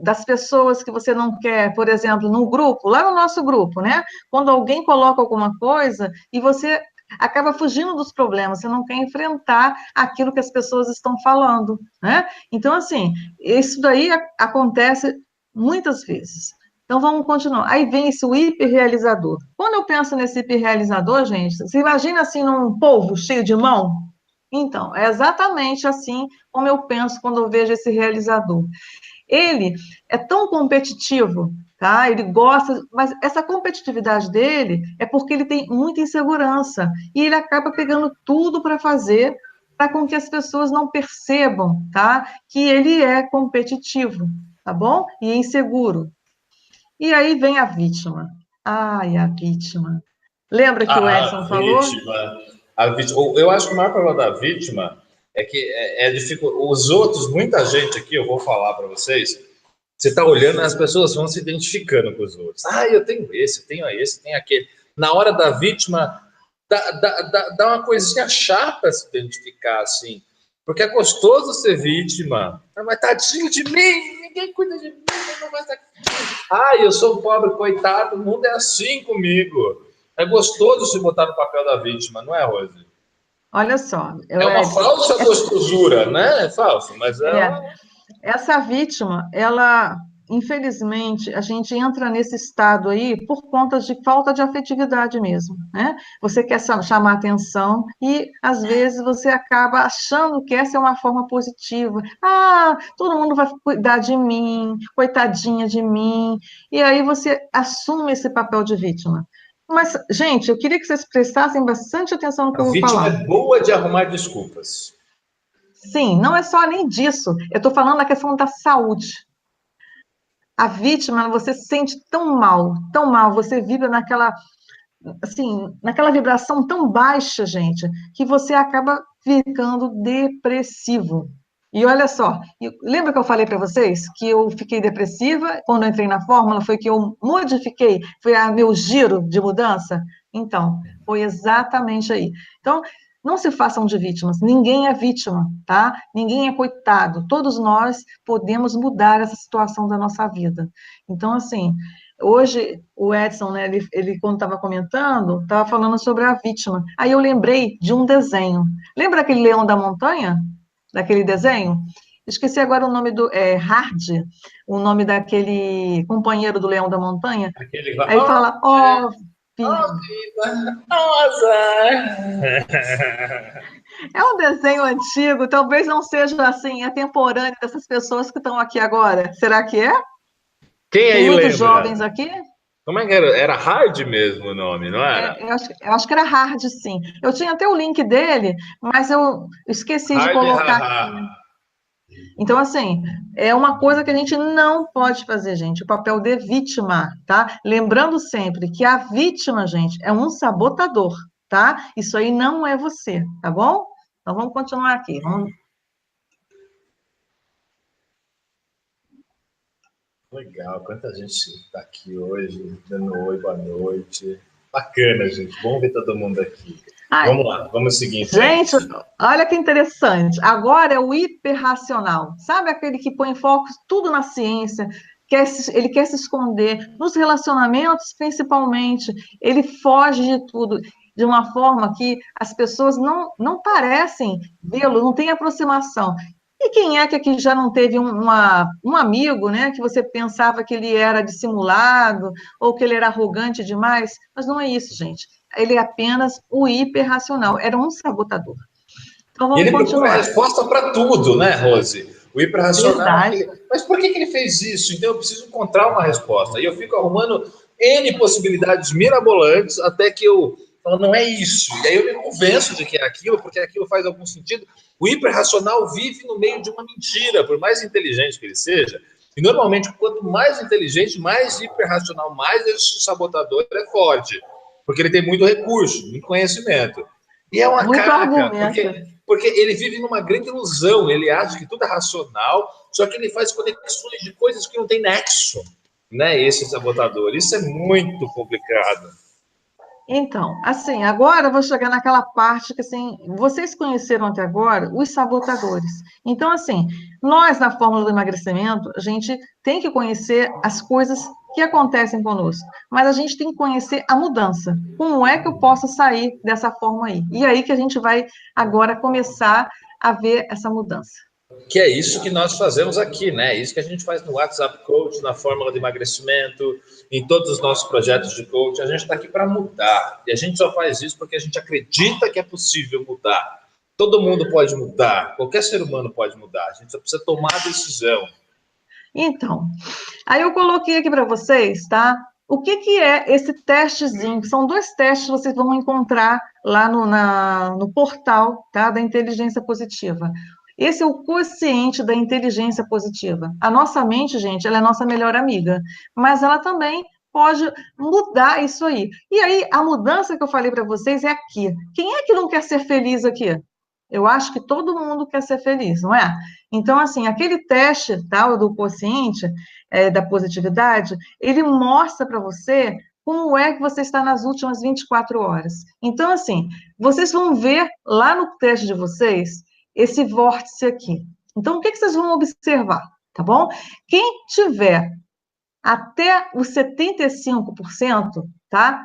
B: das pessoas que você não quer, por exemplo, no grupo, lá no nosso grupo, né? Quando alguém coloca alguma coisa e você acaba fugindo dos problemas, você não quer enfrentar aquilo que as pessoas estão falando, né? Então, assim, isso daí acontece muitas vezes. Então, vamos continuar. Aí vem esse hiperrealizador. Quando eu penso nesse hiperrealizador, gente, você imagina assim num polvo cheio de mão? Então, é exatamente assim como eu penso quando eu vejo esse realizador. Ele é tão competitivo, tá? Ele gosta, mas essa competitividade dele é porque ele tem muita insegurança e ele acaba pegando tudo para fazer para com que as pessoas não percebam, tá? Que ele é competitivo, tá bom? E é inseguro. E aí vem a vítima. Ai, a vítima. Lembra que o Edson falou?
A: A vítima. Eu acho que o maior problema da vítima é que os outros, muita gente aqui, eu vou falar para vocês, você está olhando e as pessoas vão se identificando com os outros. Eu tenho esse, tenho aquele. Na hora da vítima, dá uma coisinha chata se identificar, assim. Porque é gostoso ser vítima. Mas tadinho de mim, ninguém cuida de mim, não vai estar aqui. Eu sou um pobre, coitado, o mundo é assim comigo. É gostoso se botar no papel da vítima, não é, Rose?
B: Olha só.
A: É uma falsa gostosura, né? É falso, mas
B: essa vítima, ela, infelizmente, a gente entra nesse estado aí por conta de falta de afetividade mesmo, né? Você quer chamar atenção e, às vezes, você acaba achando que essa é uma forma positiva. Todo mundo vai cuidar de mim, coitadinha de mim. E aí você assume esse papel de vítima. Mas, gente, eu queria que vocês prestassem bastante atenção no que eu vou falar.
A: A vítima é boa de arrumar desculpas.
B: Sim, não é só nem disso. Eu estou falando da questão da saúde. A vítima, você se sente tão mal, você vibra naquela, assim, naquela vibração tão baixa, gente, que você acaba ficando depressivo. E olha só, lembra que eu falei para vocês que eu fiquei depressiva quando eu entrei na fórmula? Foi que eu modifiquei, foi meu giro de mudança? Então, foi exatamente aí. Então, não se façam de vítimas. Ninguém é vítima, tá? Ninguém é coitado. Todos nós podemos mudar essa situação da nossa vida. Então, assim, hoje o Edson, né, ele quando estava comentando, estava falando sobre a vítima. Aí eu lembrei de um desenho. Lembra aquele Leão da Montanha? Daquele desenho? Esqueci agora o nome do... Hard, o nome daquele companheiro do Leão da Montanha.
A: Aquele
B: Aí ele fala, ó,
A: vida, azar.
B: é um desenho antigo, talvez não seja assim, atemporâneo dessas pessoas que estão aqui agora. Será que é?
A: Quem
B: Tem
A: aí
B: muitos
A: lembra?
B: jovens aqui?
A: Como é que era? Era Hard mesmo o nome, não era?
B: Eu acho que era Hard, sim. Eu tinha até o link dele, mas eu esqueci de
A: Hard,
B: colocar aqui.
A: haha.
B: Então, assim, é uma coisa que a gente não pode fazer, gente, o papel de vítima, tá? Lembrando sempre que a vítima, gente, é um sabotador, tá? Isso aí não é você, tá bom? Então, vamos continuar aqui.
A: Legal, quanta gente está aqui hoje, dando oi, boa noite. Bacana, gente. Bom ver todo mundo aqui.
B: Ai,
A: Vamos lá, vamos seguir em
B: gente,
A: frente.
B: olha que interessante. Agora é o hiperracional. Sabe aquele que põe foco tudo na ciência, ele quer se esconder, nos relacionamentos, principalmente. Ele foge de tudo de uma forma que as pessoas não parecem vê-lo, não tem aproximação. E quem é que aqui já não teve um amigo, né, que você pensava que ele era dissimulado ou que ele era arrogante demais? Mas não é isso, gente. Ele é apenas o hiperracional, era um sabotador. Então
A: E
B: vamos
A: ele procura
B: continuar.
A: resposta para tudo, né, Rose? O hiperracional.
B: Verdade.
A: Mas por que ele fez isso? Então eu preciso encontrar uma resposta. E eu fico arrumando N possibilidades mirabolantes até que eu falo, não é isso. E aí eu me convenço de que é aquilo, porque aquilo faz algum sentido. O hiperracional vive no meio de uma mentira, por mais inteligente que ele seja. E normalmente, quanto mais inteligente, mais hiperracional, mais esse sabotador é forte. Porque ele tem muito recurso, muito conhecimento. E é uma
B: Muito
A: caca,
B: argumento.
A: porque ele vive numa grande ilusão, ele acha que tudo é racional, só que ele faz conexões de coisas que não tem nexo, né? Esse sabotador. Isso é muito complicado.
B: Então, assim, agora eu vou chegar naquela parte que, assim, vocês conheceram até agora os sabotadores. Então, assim, nós na fórmula do emagrecimento, a gente tem que conhecer as coisas que acontecem conosco, mas a gente tem que conhecer a mudança. Como é que eu posso sair dessa forma aí? E aí que a gente vai agora começar a ver essa mudança.
A: Que é isso que nós fazemos aqui, né? Isso que a gente faz no WhatsApp Coach, na fórmula de emagrecimento, em todos os nossos projetos de coach. A gente está aqui para mudar. E a gente só faz isso porque a gente acredita que é possível mudar. Todo mundo pode mudar, qualquer ser humano pode mudar. A gente só precisa tomar a decisão.
B: Então, aí eu coloquei aqui para vocês, tá? O que é esse testezinho? São dois testes que vocês vão encontrar lá no portal, tá? Da inteligência positiva. Esse é o quociente da inteligência positiva. A nossa mente, gente, ela é nossa melhor amiga, mas ela também pode mudar isso aí. E aí, a mudança que eu falei para vocês é aqui. Quem é que não quer ser feliz aqui? Eu acho que todo mundo quer ser feliz, não é? Então, assim, aquele teste tal do quociente da positividade, ele mostra para você como é que você está nas últimas 24 horas. Então, assim, vocês vão ver lá no teste de vocês esse vórtice aqui. Então, o que vocês vão observar, tá bom? Quem tiver até os 75%, tá?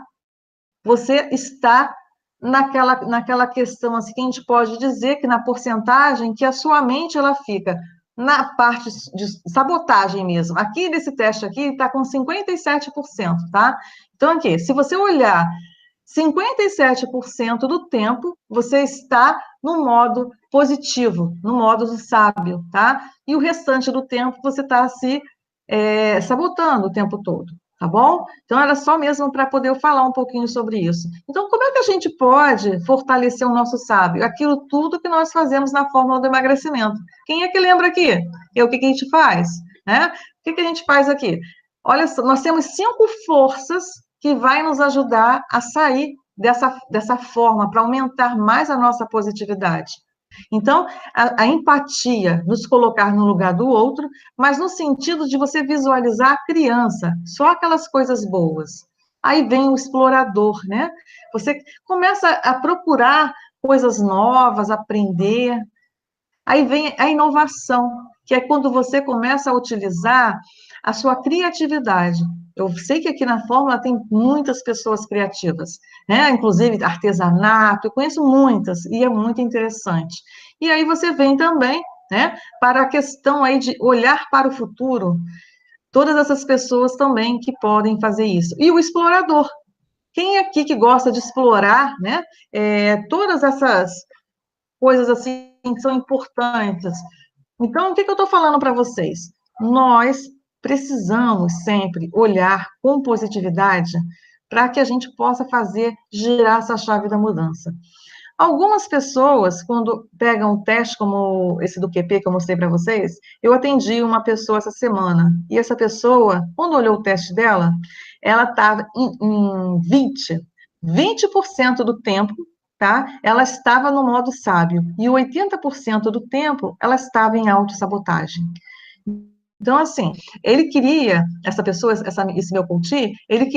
B: Você está naquela questão assim, que a gente pode dizer que na porcentagem que a sua mente ela fica na parte de sabotagem mesmo. Aqui nesse teste aqui está com 57%, tá? Então aqui, se você olhar 57% do tempo, você está no modo positivo, no modo do sábio, tá? E o restante do tempo você está se sabotando o tempo todo, tá bom? Então, era só mesmo para poder eu falar um pouquinho sobre isso. Então, como é que a gente pode fortalecer o nosso sábio? Aquilo tudo que nós fazemos na fórmula do emagrecimento. Quem é que lembra aqui? É o que a gente faz, né? O que a gente faz aqui? Olha só, nós temos 5 forças que vai nos ajudar a sair dessa forma, para aumentar mais a nossa positividade. Então, a empatia, nos colocar no lugar do outro, mas no sentido de você visualizar a criança, só aquelas coisas boas. Aí vem o explorador, né? Você começa a procurar coisas novas, aprender. Aí vem a inovação, que é quando você começa a utilizar a sua criatividade. Eu sei que aqui na Fórmula tem muitas pessoas criativas, né? Inclusive artesanato, eu conheço muitas, e é muito interessante. E aí você vem também, né, para a questão aí de olhar para o futuro, todas essas pessoas também que podem fazer isso. E o explorador. Quem é aqui que gosta de explorar, né, todas essas coisas assim que são importantes? Então, o que eu estou falando para vocês? Nós precisamos sempre olhar com positividade para que a gente possa fazer girar essa chave da mudança. Algumas pessoas, quando pegam um teste como esse do QP que eu mostrei para vocês, eu atendi uma pessoa essa semana, e essa pessoa, quando olhou o teste dela, ela estava em 20% do tempo, tá? Ela estava no modo sábio, e 80% do tempo ela estava em autossabotagem. Então, assim, ele queria, essa pessoa, esse meu coach, ele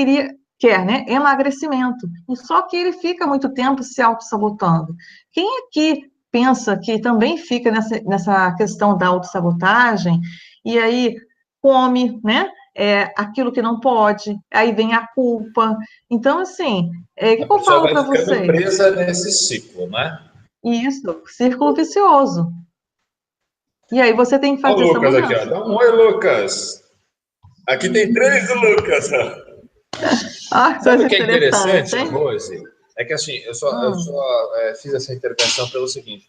B: quer, né, emagrecimento. E só que ele fica muito tempo se auto-sabotando. Quem aqui pensa que também fica nessa questão da autossabotagem, e aí come, né, aquilo que não pode, aí vem a culpa. Então, assim, o
A: A
B: que eu
A: pessoa
B: falo
A: vai
B: para
A: ficando
B: vocês?
A: presa nesse ciclo, né?
B: Isso, círculo vicioso. E aí você tem que
A: Olha
B: fazer
A: o
B: essa
A: Lucas aqui, ó.
B: mudança.
A: Dá um oi, Lucas. Aqui tem três do Lucas, ó.
B: Ah, que
A: Sabe
B: coisa
A: o que é
B: interessante,
A: interessante,
B: hein?
A: Rose? É que assim,
B: Hum.
A: fiz essa intervenção pelo seguinte.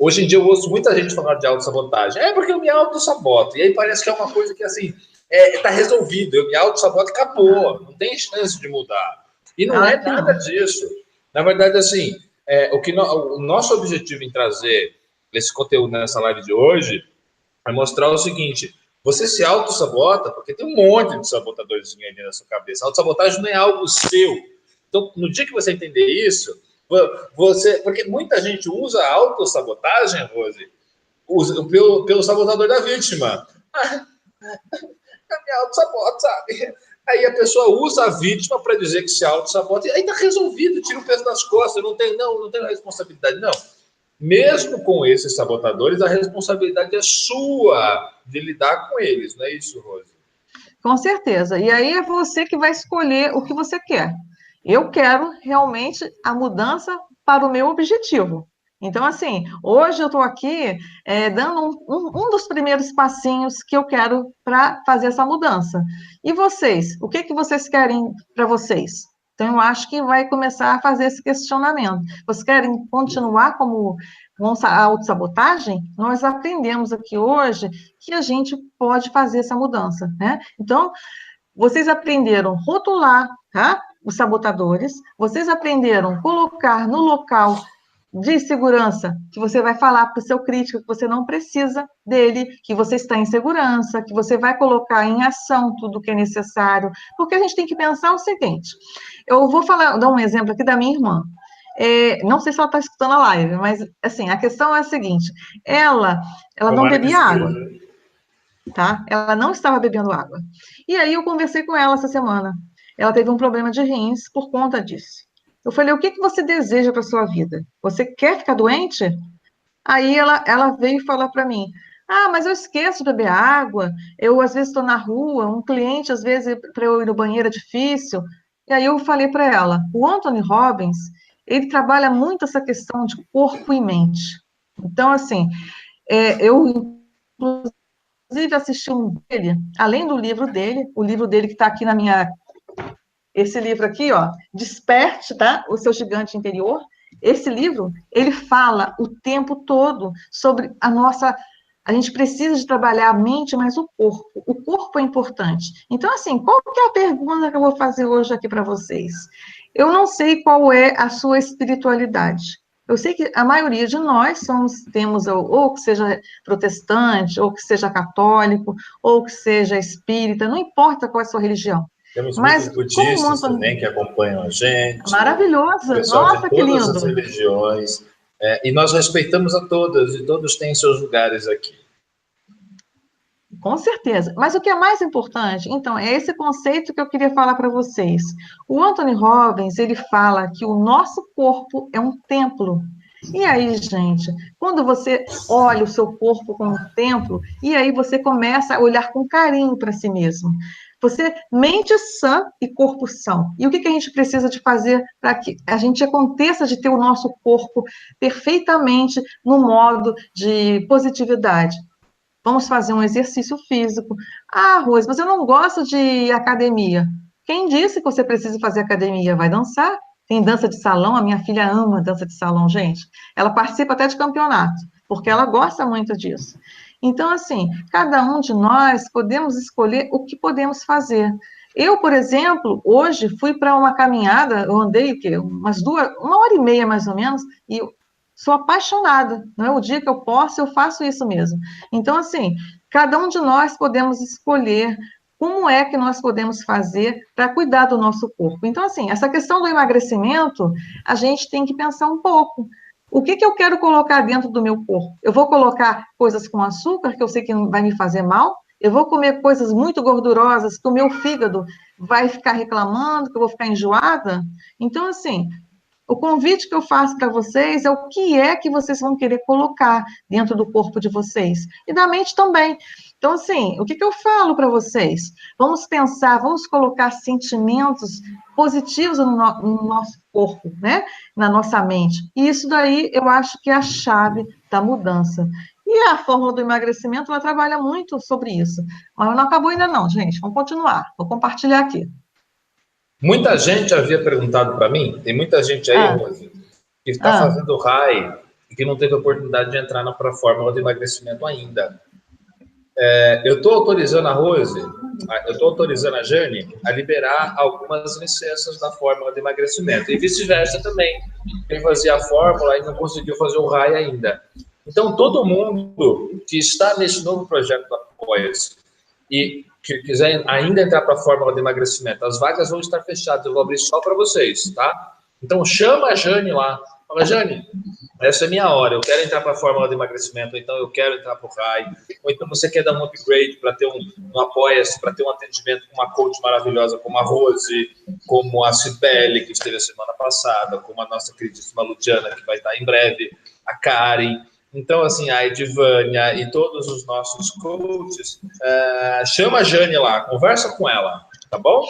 A: Hoje em dia eu ouço muita gente falar de autossabotagem. É porque eu me auto-saboto. E aí parece que é uma coisa que assim, tá resolvido. Eu me auto-saboto e acabou. Não tem chance de mudar. E não é
B: Claro que
A: nada
B: não.
A: disso. Na verdade, assim, o nosso objetivo em trazer esse conteúdo nessa live de hoje é mostrar o seguinte: você se auto-sabota, porque tem um monte de sabotadorzinho aí na sua cabeça. A autossabotagem não é algo seu. Então, no dia que você entender isso, porque muita gente usa a autossabotagem, Rose, pelo sabotador da vítima. Ah, eu me auto-saboto, sabe? Aí a pessoa usa a vítima para dizer que se auto-sabota, e aí tá resolvido, tira o peso das costas, não tenho responsabilidade. Não. Mesmo com esses sabotadores, a responsabilidade é sua de lidar com eles, não é isso, Rose?
B: Com certeza. E aí é você que vai escolher o que você quer. Eu quero realmente a mudança para o meu objetivo. Então, assim, hoje eu estou aqui dando um dos primeiros passinhos que eu quero para fazer essa mudança. E vocês? O que que vocês querem para vocês? Então, eu acho que vai começar a fazer esse questionamento. Vocês querem continuar como a autossabotagem? Nós aprendemos aqui hoje que a gente pode fazer essa mudança, né? Então, vocês aprenderam rotular, tá? Os sabotadores, vocês aprenderam colocar no local de segurança, que você vai falar para o seu crítico que você não precisa dele, que você está em segurança, que você vai colocar em ação tudo o que é necessário, porque a gente tem que pensar o seguinte, eu vou dar um exemplo aqui da minha irmã, não sei se ela está escutando a live, mas, assim, a questão é a seguinte, ela não
A: Tomara que
B: bebia água,
A: esteja.
B: tá? Ela não estava bebendo água. E aí eu conversei com ela essa semana. Ela teve um problema de rins por conta disso. Eu falei, o que que você deseja para sua vida? Você quer ficar doente? Aí ela veio falar para mim, ah, mas eu esqueço de beber água, eu às vezes estou na rua, um cliente às vezes para eu ir no banheiro é difícil. E aí eu falei para ela, o Anthony Robbins, ele trabalha muito essa questão de corpo e mente. Então, assim, eu inclusive assisti um dele, além do livro dele, o livro dele que está aqui na minha, esse livro aqui, ó, Desperte, tá? O seu gigante interior. Esse livro, ele fala o tempo todo sobre a gente precisa de trabalhar a mente, mas o corpo. O corpo é importante. Então, assim, qual que é a pergunta que eu vou fazer hoje aqui para vocês? Eu não sei qual é a sua espiritualidade. Eu sei que a maioria de nós temos ou que seja protestante, ou que seja católico, ou que seja espírita, não importa qual é a sua religião.
A: Temos
B: Mas
A: muitos
B: como
A: budistas
B: monta
A: também que acompanham a gente,
B: maravilhosa,
A: pessoal de
B: nossa, que
A: todas as
B: lindo.
A: religiões, e nós respeitamos a todas, e todos têm seus lugares aqui.
B: Com certeza. Mas o que é mais importante, então, é esse conceito que eu queria falar para vocês. O Anthony Robbins, ele fala que o nosso corpo é um templo. E aí, gente, quando você olha o seu corpo como um templo, e aí você começa a olhar com carinho para si mesmo. Você, mente sã e corpo são. E o que a gente precisa de fazer para que a gente aconteça de ter o nosso corpo perfeitamente no modo de positividade? Vamos fazer um exercício físico. Ah, Rose, mas eu não gosto de academia. Quem disse que você precisa fazer academia? Vai dançar? Tem dança de salão, a minha filha ama dança de salão, gente. Ela participa até de campeonato, porque ela gosta muito disso. Então, assim, cada um de nós podemos escolher o que podemos fazer. Eu, por exemplo, hoje fui para uma caminhada, eu andei o quê? Uma hora e meia mais ou menos, e eu sou apaixonada. Não é o dia que eu posso, eu faço isso mesmo. Então, assim, cada um de nós podemos escolher como é que nós podemos fazer para cuidar do nosso corpo. Então, assim, essa questão do emagrecimento, a gente tem que pensar um pouco. O que eu quero colocar dentro do meu corpo? Eu vou colocar coisas com açúcar, que eu sei que vai me fazer mal? Eu vou comer coisas muito gordurosas, que o meu fígado vai ficar reclamando, que eu vou ficar enjoada? Então, assim, o convite que eu faço para vocês é o que é que vocês vão querer colocar dentro do corpo de vocês e da mente também. Então, assim, o que eu falo para vocês? Vamos pensar, vamos colocar sentimentos positivos no nosso corpo, né? Na nossa mente. E isso daí eu acho que é a chave da mudança. E a fórmula do emagrecimento, ela trabalha muito sobre isso. Mas não acabou ainda não, gente. Vamos continuar. Vou compartilhar aqui.
A: Muita gente havia perguntado para mim, tem muita gente aí,
B: Ah,
A: Rose, que está
B: ah.
A: fazendo RAI e que não teve oportunidade de entrar na fórmula de emagrecimento ainda. Eu estou autorizando a Rose, eu estou autorizando a Jane a liberar algumas licenças da fórmula de emagrecimento e vice-versa também. Quem fazia a fórmula e não conseguiu fazer o RAI ainda. Então, todo mundo que está nesse novo projeto da Apoia-se e que quiser ainda entrar para a fórmula de emagrecimento, as vagas vão estar fechadas, eu vou abrir só para vocês, tá? Então, chama a Jane lá. Fala, Jane, essa é a minha hora, eu quero entrar para a fórmula de emagrecimento, então eu quero entrar para o RAI, ou então você quer dar um upgrade para ter um apoia-se, para ter um atendimento com uma coach maravilhosa como a Rose, como a Cibele, que esteve a semana passada, como a nossa queridíssima Luciana, que vai estar em breve, a Karen. Então, assim, a Edivânia e todos os nossos coaches, chama a Jane lá, conversa com ela, tá bom?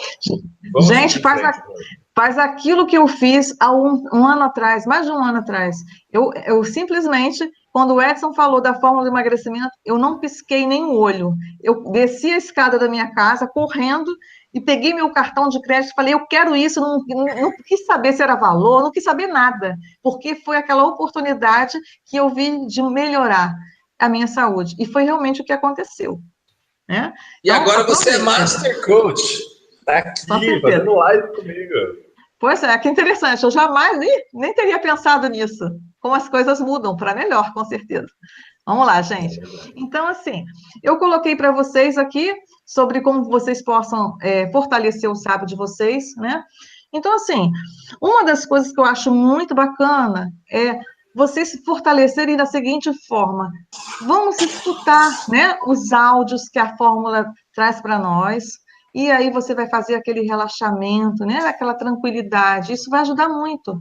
A: Vamos
B: Gente,
A: seguir em frente.
B: faz aquilo que eu fiz há um ano atrás, mais de um ano atrás. Eu simplesmente, quando o Edson falou da fórmula do emagrecimento, eu não pisquei nem o olho. Eu desci a escada da minha casa, correndo, e peguei meu cartão de crédito e falei, eu quero isso, não quis saber se era valor, não quis saber nada, porque foi aquela oportunidade que eu vi de melhorar a minha saúde. E foi realmente o que aconteceu. Né?
A: E
B: Então,
A: agora você é
B: aproveita.
A: Master Coach. Tá aqui, fazendo live comigo.
B: Pois é, que interessante. Eu jamais nem teria pensado nisso. Como as coisas mudam para melhor, com certeza. Vamos lá, gente. Então, assim, eu coloquei para vocês aqui sobre como vocês possam fortalecer o sábio de vocês, né? Então, assim, uma das coisas que eu acho muito bacana é vocês se fortalecerem da seguinte forma: vamos escutar, né, os áudios que a fórmula traz para nós, e aí você vai fazer aquele relaxamento, né, aquela tranquilidade. Isso vai ajudar muito.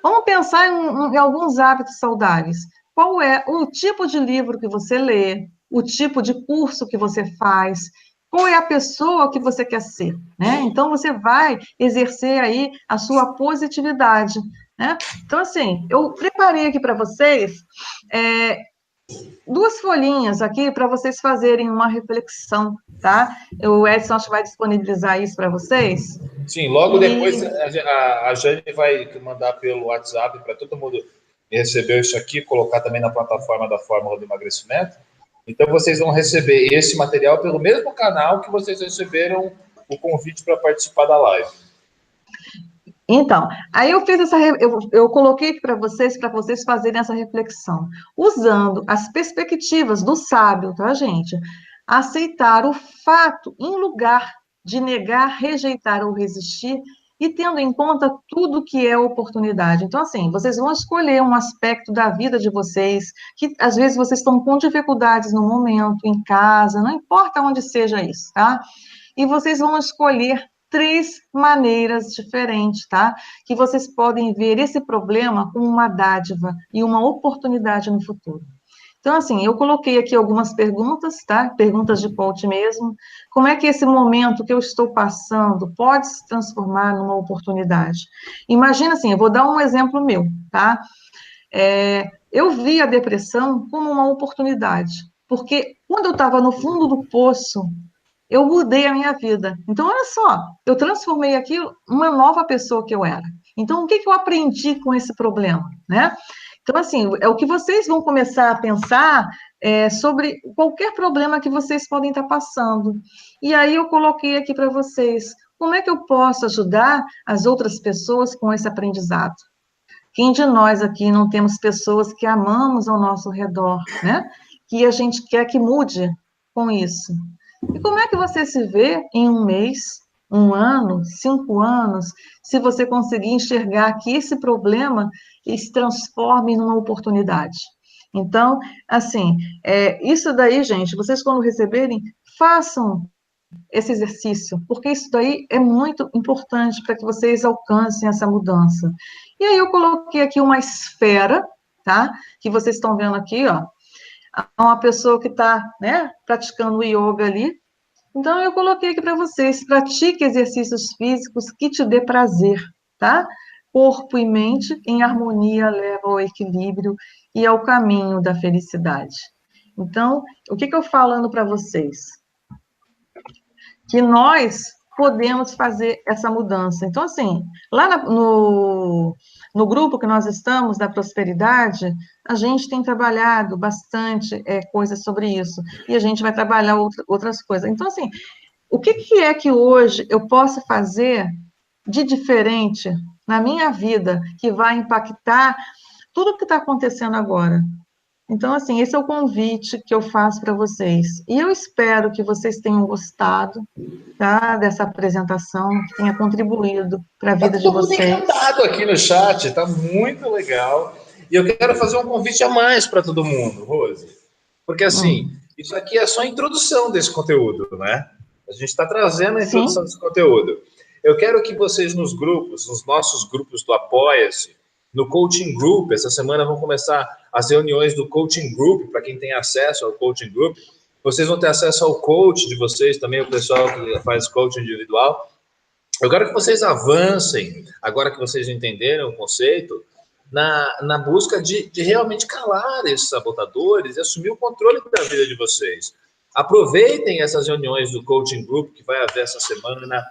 B: Vamos pensar em alguns hábitos saudáveis. Qual é o tipo de livro que você lê, o tipo de curso que você faz, qual é a pessoa que você quer ser, né? Então, você vai exercer aí a sua positividade, né? Então, assim, eu preparei aqui para vocês duas folhinhas aqui para vocês fazerem uma reflexão, tá? O Edson acho que vai disponibilizar isso para vocês.
A: Sim, logo depois a Jane vai mandar pelo WhatsApp para todo mundo receber isso aqui, colocar também na plataforma da Fórmula do Emagrecimento. Então vocês vão receber esse material pelo mesmo canal que vocês receberam o convite para participar da live.
B: Então, aí eu fiz eu coloquei para vocês fazerem essa reflexão, usando as perspectivas do sábio, tá, gente? Aceitar o fato em lugar de negar, rejeitar ou resistir, e tendo em conta tudo que é oportunidade. Então, assim, vocês vão escolher um aspecto da vida de vocês, que às vezes vocês estão com dificuldades no momento, em casa, não importa onde seja isso, tá? E vocês vão escolher 3 maneiras diferentes, tá? Que vocês podem ver esse problema como uma dádiva e uma oportunidade no futuro. Então, assim, eu coloquei aqui algumas perguntas, tá? Perguntas de coach mesmo. Como é que esse momento que eu estou passando pode se transformar numa oportunidade? Imagina assim, eu vou dar um exemplo meu, tá? Eu vi a depressão como uma oportunidade, porque quando eu estava no fundo do poço, eu mudei a minha vida. Então, olha só, eu transformei aquilo uma nova pessoa que eu era. Então, o que eu aprendi com esse problema, né? Então, assim, é o que vocês vão começar a pensar sobre qualquer problema que vocês podem estar passando. E aí eu coloquei aqui para vocês, como é que eu posso ajudar as outras pessoas com esse aprendizado? Quem de nós aqui não temos pessoas que amamos ao nosso redor, né? Que a gente quer que mude com isso. E como é que você se vê em um mês, um ano, 5 anos, se você conseguir enxergar que esse problema se transforme numa oportunidade? Então, assim, isso daí, gente, vocês quando receberem, façam esse exercício, porque isso daí é muito importante para que vocês alcancem essa mudança. E aí eu coloquei aqui uma esfera, tá? Que vocês estão vendo aqui, ó, uma pessoa que está, né, praticando yoga ali. Então eu coloquei aqui para vocês, pratique exercícios físicos que te dê prazer, tá? Corpo e mente em harmonia leva ao equilíbrio e ao caminho da felicidade. Então, o que eu falando para vocês? Que nós podemos fazer essa mudança. Então, assim, lá no grupo que nós estamos, da prosperidade, a gente tem trabalhado bastante coisas sobre isso, e a gente vai trabalhar outras coisas. Então, assim, o que é que hoje eu posso fazer de diferente na minha vida que vai impactar tudo o que está acontecendo agora? Então, assim, esse é o convite que eu faço para vocês. E eu espero que vocês tenham gostado, tá, dessa apresentação, que tenha contribuído para a
A: Tá
B: vida de
A: todo mundo
B: vocês.
A: encantado aqui no chat, tá muito legal. E eu quero fazer um convite a mais para todo mundo, Rose. Porque assim, isso aqui é só a introdução desse conteúdo, né? A gente está trazendo a introdução
B: Sim,
A: desse conteúdo. Eu quero que vocês nos grupos, nos nossos grupos do Apoia-se, no Coaching Group, essa semana vão começar as reuniões do Coaching Group, para quem tem acesso ao Coaching Group. Vocês vão ter acesso ao coach de vocês, também o pessoal que faz coaching individual. Eu quero que vocês avancem, agora que vocês entenderam o conceito, na busca de realmente calar esses sabotadores e assumir o controle da vida de vocês. Aproveitem essas reuniões do Coaching Group que vai haver essa semana.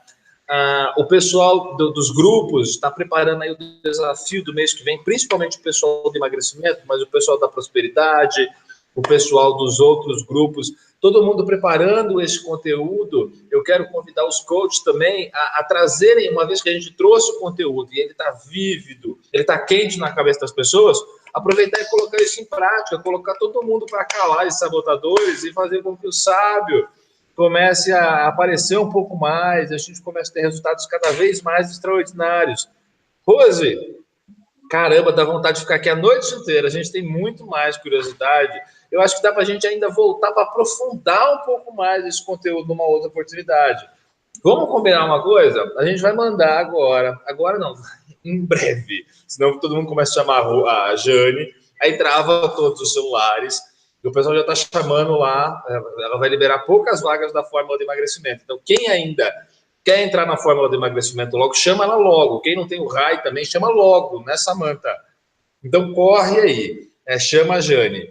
A: O pessoal dos grupos está preparando aí o desafio do mês que vem, principalmente o pessoal do emagrecimento, mas o pessoal da prosperidade, o pessoal dos outros grupos, todo mundo preparando esse conteúdo. Eu quero convidar os coaches também a trazerem, uma vez que a gente trouxe o conteúdo e ele está vívido, ele está quente na cabeça das pessoas, aproveitar e colocar isso em prática, colocar todo mundo para calar esses sabotadores e fazer com que o sábio comece a aparecer um pouco mais, a gente comece a ter resultados cada vez mais extraordinários. Rose, caramba, dá vontade de ficar aqui a noite inteira. A gente tem muito mais curiosidade. Eu acho que dá para a gente ainda voltar para aprofundar um pouco mais esse conteúdo numa outra oportunidade. Vamos combinar uma coisa? A gente vai mandar agora não, em breve, senão todo mundo começa a chamar a Jane, aí trava todos os celulares, e o pessoal já está chamando lá, ela vai liberar poucas vagas da fórmula de emagrecimento. Então, quem ainda quer entrar na fórmula de emagrecimento logo, chama ela logo. Quem não tem o RAI também, chama logo, né, Samanta? Então, corre aí, chama a Jane.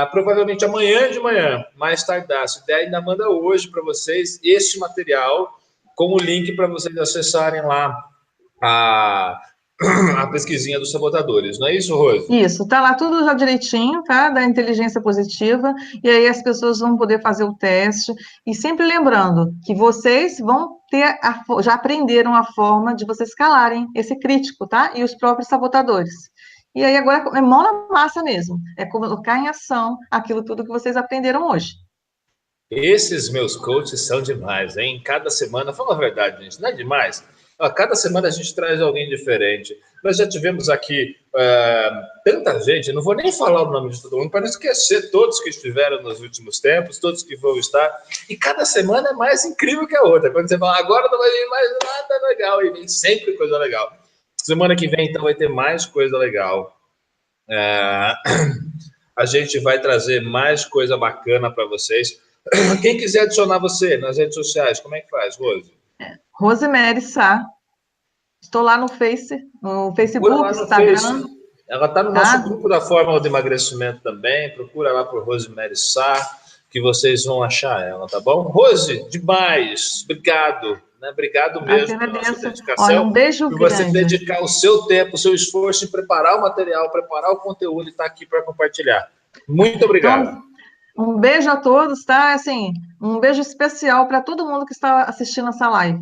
A: Provavelmente amanhã de manhã, mais tardar, se der, ainda manda hoje para vocês este material com o link para vocês acessarem lá a, a pesquisinha dos sabotadores. Não é isso, Rose?
B: isso, tá lá tudo já direitinho, tá? Da inteligência positiva, e aí as pessoas vão poder fazer o teste, e sempre lembrando que vocês vão ter, já aprenderam a forma de vocês calarem esse crítico, tá? E os próprios sabotadores. E aí agora é mão na massa mesmo, é colocar em ação aquilo tudo que vocês aprenderam hoje.
A: Esses meus coaches são demais, hein? Cada semana, fala a verdade, gente, não é demais? A cada semana a gente traz alguém diferente. Nós já tivemos aqui tanta gente, eu não vou nem falar o nome de todo mundo, para não esquecer todos que estiveram nos últimos tempos, todos que vão estar, e cada semana é mais incrível que a outra. Quando você fala, agora não vai vir mais nada legal, e vem sempre coisa legal. Semana que vem, então, vai ter mais coisa legal. A gente vai trazer mais coisa bacana para vocês. Quem quiser adicionar você nas redes sociais, como é que faz, Rose?
B: Rosemary Sá. Estou lá no Facebook, Instagram.
A: Ela está no nosso grupo da Fórmula de Emagrecimento também. Procura lá por Rosemary Sá, que vocês vão achar ela, tá bom? Rose, demais. Obrigado. Né? Obrigado mesmo pela sua dedicação.
B: Olha, um beijo
A: por você
B: grande.
A: dedicar o seu tempo, o seu esforço em preparar o material, preparar o conteúdo e estar aqui para compartilhar. Muito obrigado.
B: Então, um beijo a todos, tá? Assim, um beijo especial para todo mundo que está assistindo essa live.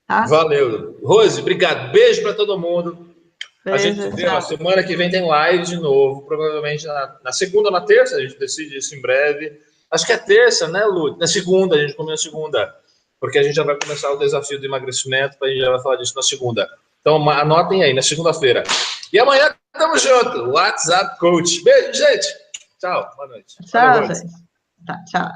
B: Tá?
A: Valeu. Rose, obrigado. Beijo para todo mundo. Beijo, a gente vê, a semana que vem tem live de novo, provavelmente na segunda ou na terça, a gente decide isso em breve. Acho que é terça, né, Lu? Na segunda, a gente começa a segunda, porque a gente já vai começar o desafio do emagrecimento, a gente já vai falar disso na segunda. Então, anotem aí, na segunda-feira. E amanhã, tamo junto. WhatsApp Coach. Beijo, gente. Tchau, boa noite.
B: Tchau, gente. Tchau.